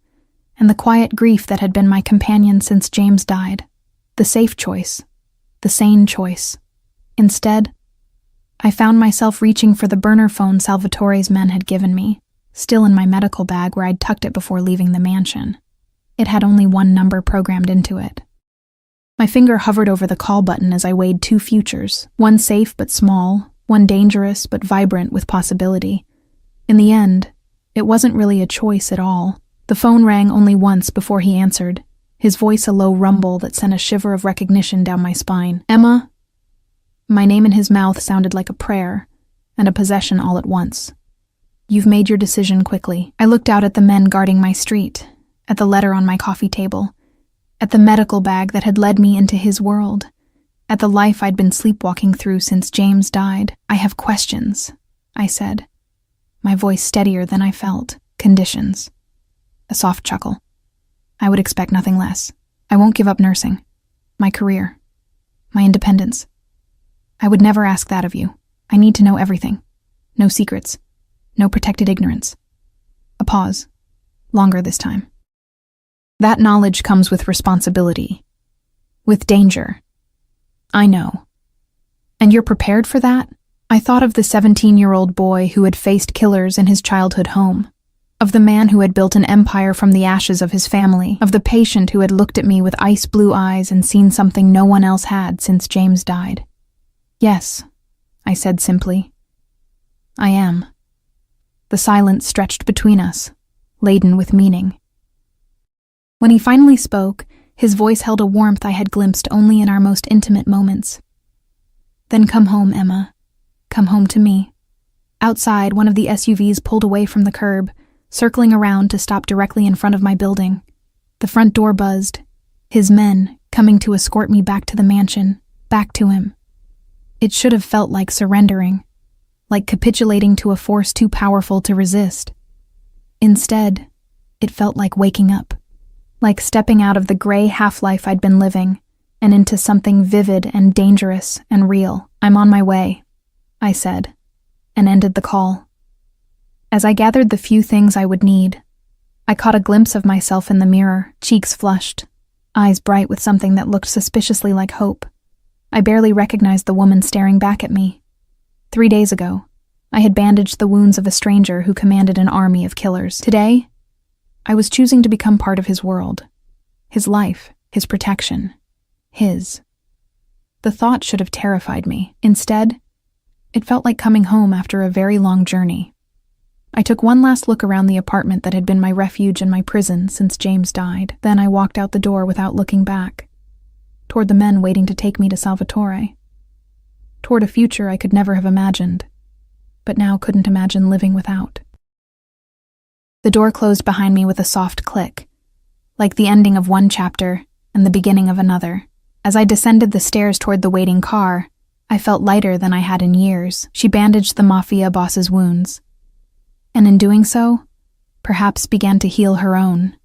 and the quiet grief that had been my companion since James died. The safe choice. The sane choice. Instead, I found myself reaching for the burner phone Salvatore's men had given me, still in my medical bag where I'd tucked it before leaving the mansion. It had only one number programmed into it. My finger hovered over the call button as I weighed two futures, one safe but small, one dangerous but vibrant with possibility. In the end, it wasn't really a choice at all. The phone rang only once before he answered, his voice a low rumble that sent a shiver of recognition down my spine. Emma? My name in his mouth sounded like a prayer, and a possession all at once. You've made your decision quickly. I looked out at the men guarding my street, at the letter on my coffee table, at the medical bag that had led me into his world, at the life I'd been sleepwalking through since James died. I have questions, I said, my voice steadier than I felt. Conditions. A soft chuckle. I would expect nothing less. I won't give up nursing, my career, my independence. I would never ask that of you. I need to know everything. No secrets. No protected ignorance. A pause. Longer this time. That knowledge comes with responsibility. With danger. I know. And you're prepared for that? I thought of the 17-year-old boy who had faced killers in his childhood home. Of the man who had built an empire from the ashes of his family. Of the patient who had looked at me with ice-blue eyes and seen something no one else had since James died. Yes, I said simply. I am. The silence stretched between us, laden with meaning. When he finally spoke, his voice held a warmth I had glimpsed only in our most intimate moments. "Then come home, Emma. Come home to me." Outside, one of the SUVs pulled away from the curb, circling around to stop directly in front of my building. The front door buzzed. His men, coming to escort me back to the mansion, back to him. It should have felt like surrendering, like capitulating to a force too powerful to resist. Instead, it felt like waking up, like stepping out of the gray half-life I'd been living and into something vivid and dangerous and real. "I'm on my way," I said, and ended the call. As I gathered the few things I would need, I caught a glimpse of myself in the mirror, cheeks flushed, eyes bright with something that looked suspiciously like hope. I barely recognized the woman staring back at me. 3 days ago, I had bandaged the wounds of a stranger who commanded an army of killers. Today, I was choosing to become part of his world, his life, his protection, his. The thought should have terrified me. Instead, it felt like coming home after a very long journey. I took one last look around the apartment that had been my refuge and my prison since James died. Then I walked out the door without looking back, toward the men waiting to take me to Salvatore, toward a future I could never have imagined, but now couldn't imagine living without. The door closed behind me with a soft click, like the ending of one chapter and the beginning of another. As I descended the stairs toward the waiting car, I felt lighter than I had in years. She bandaged the Mafia boss's wounds, and in doing so, perhaps began to heal her own.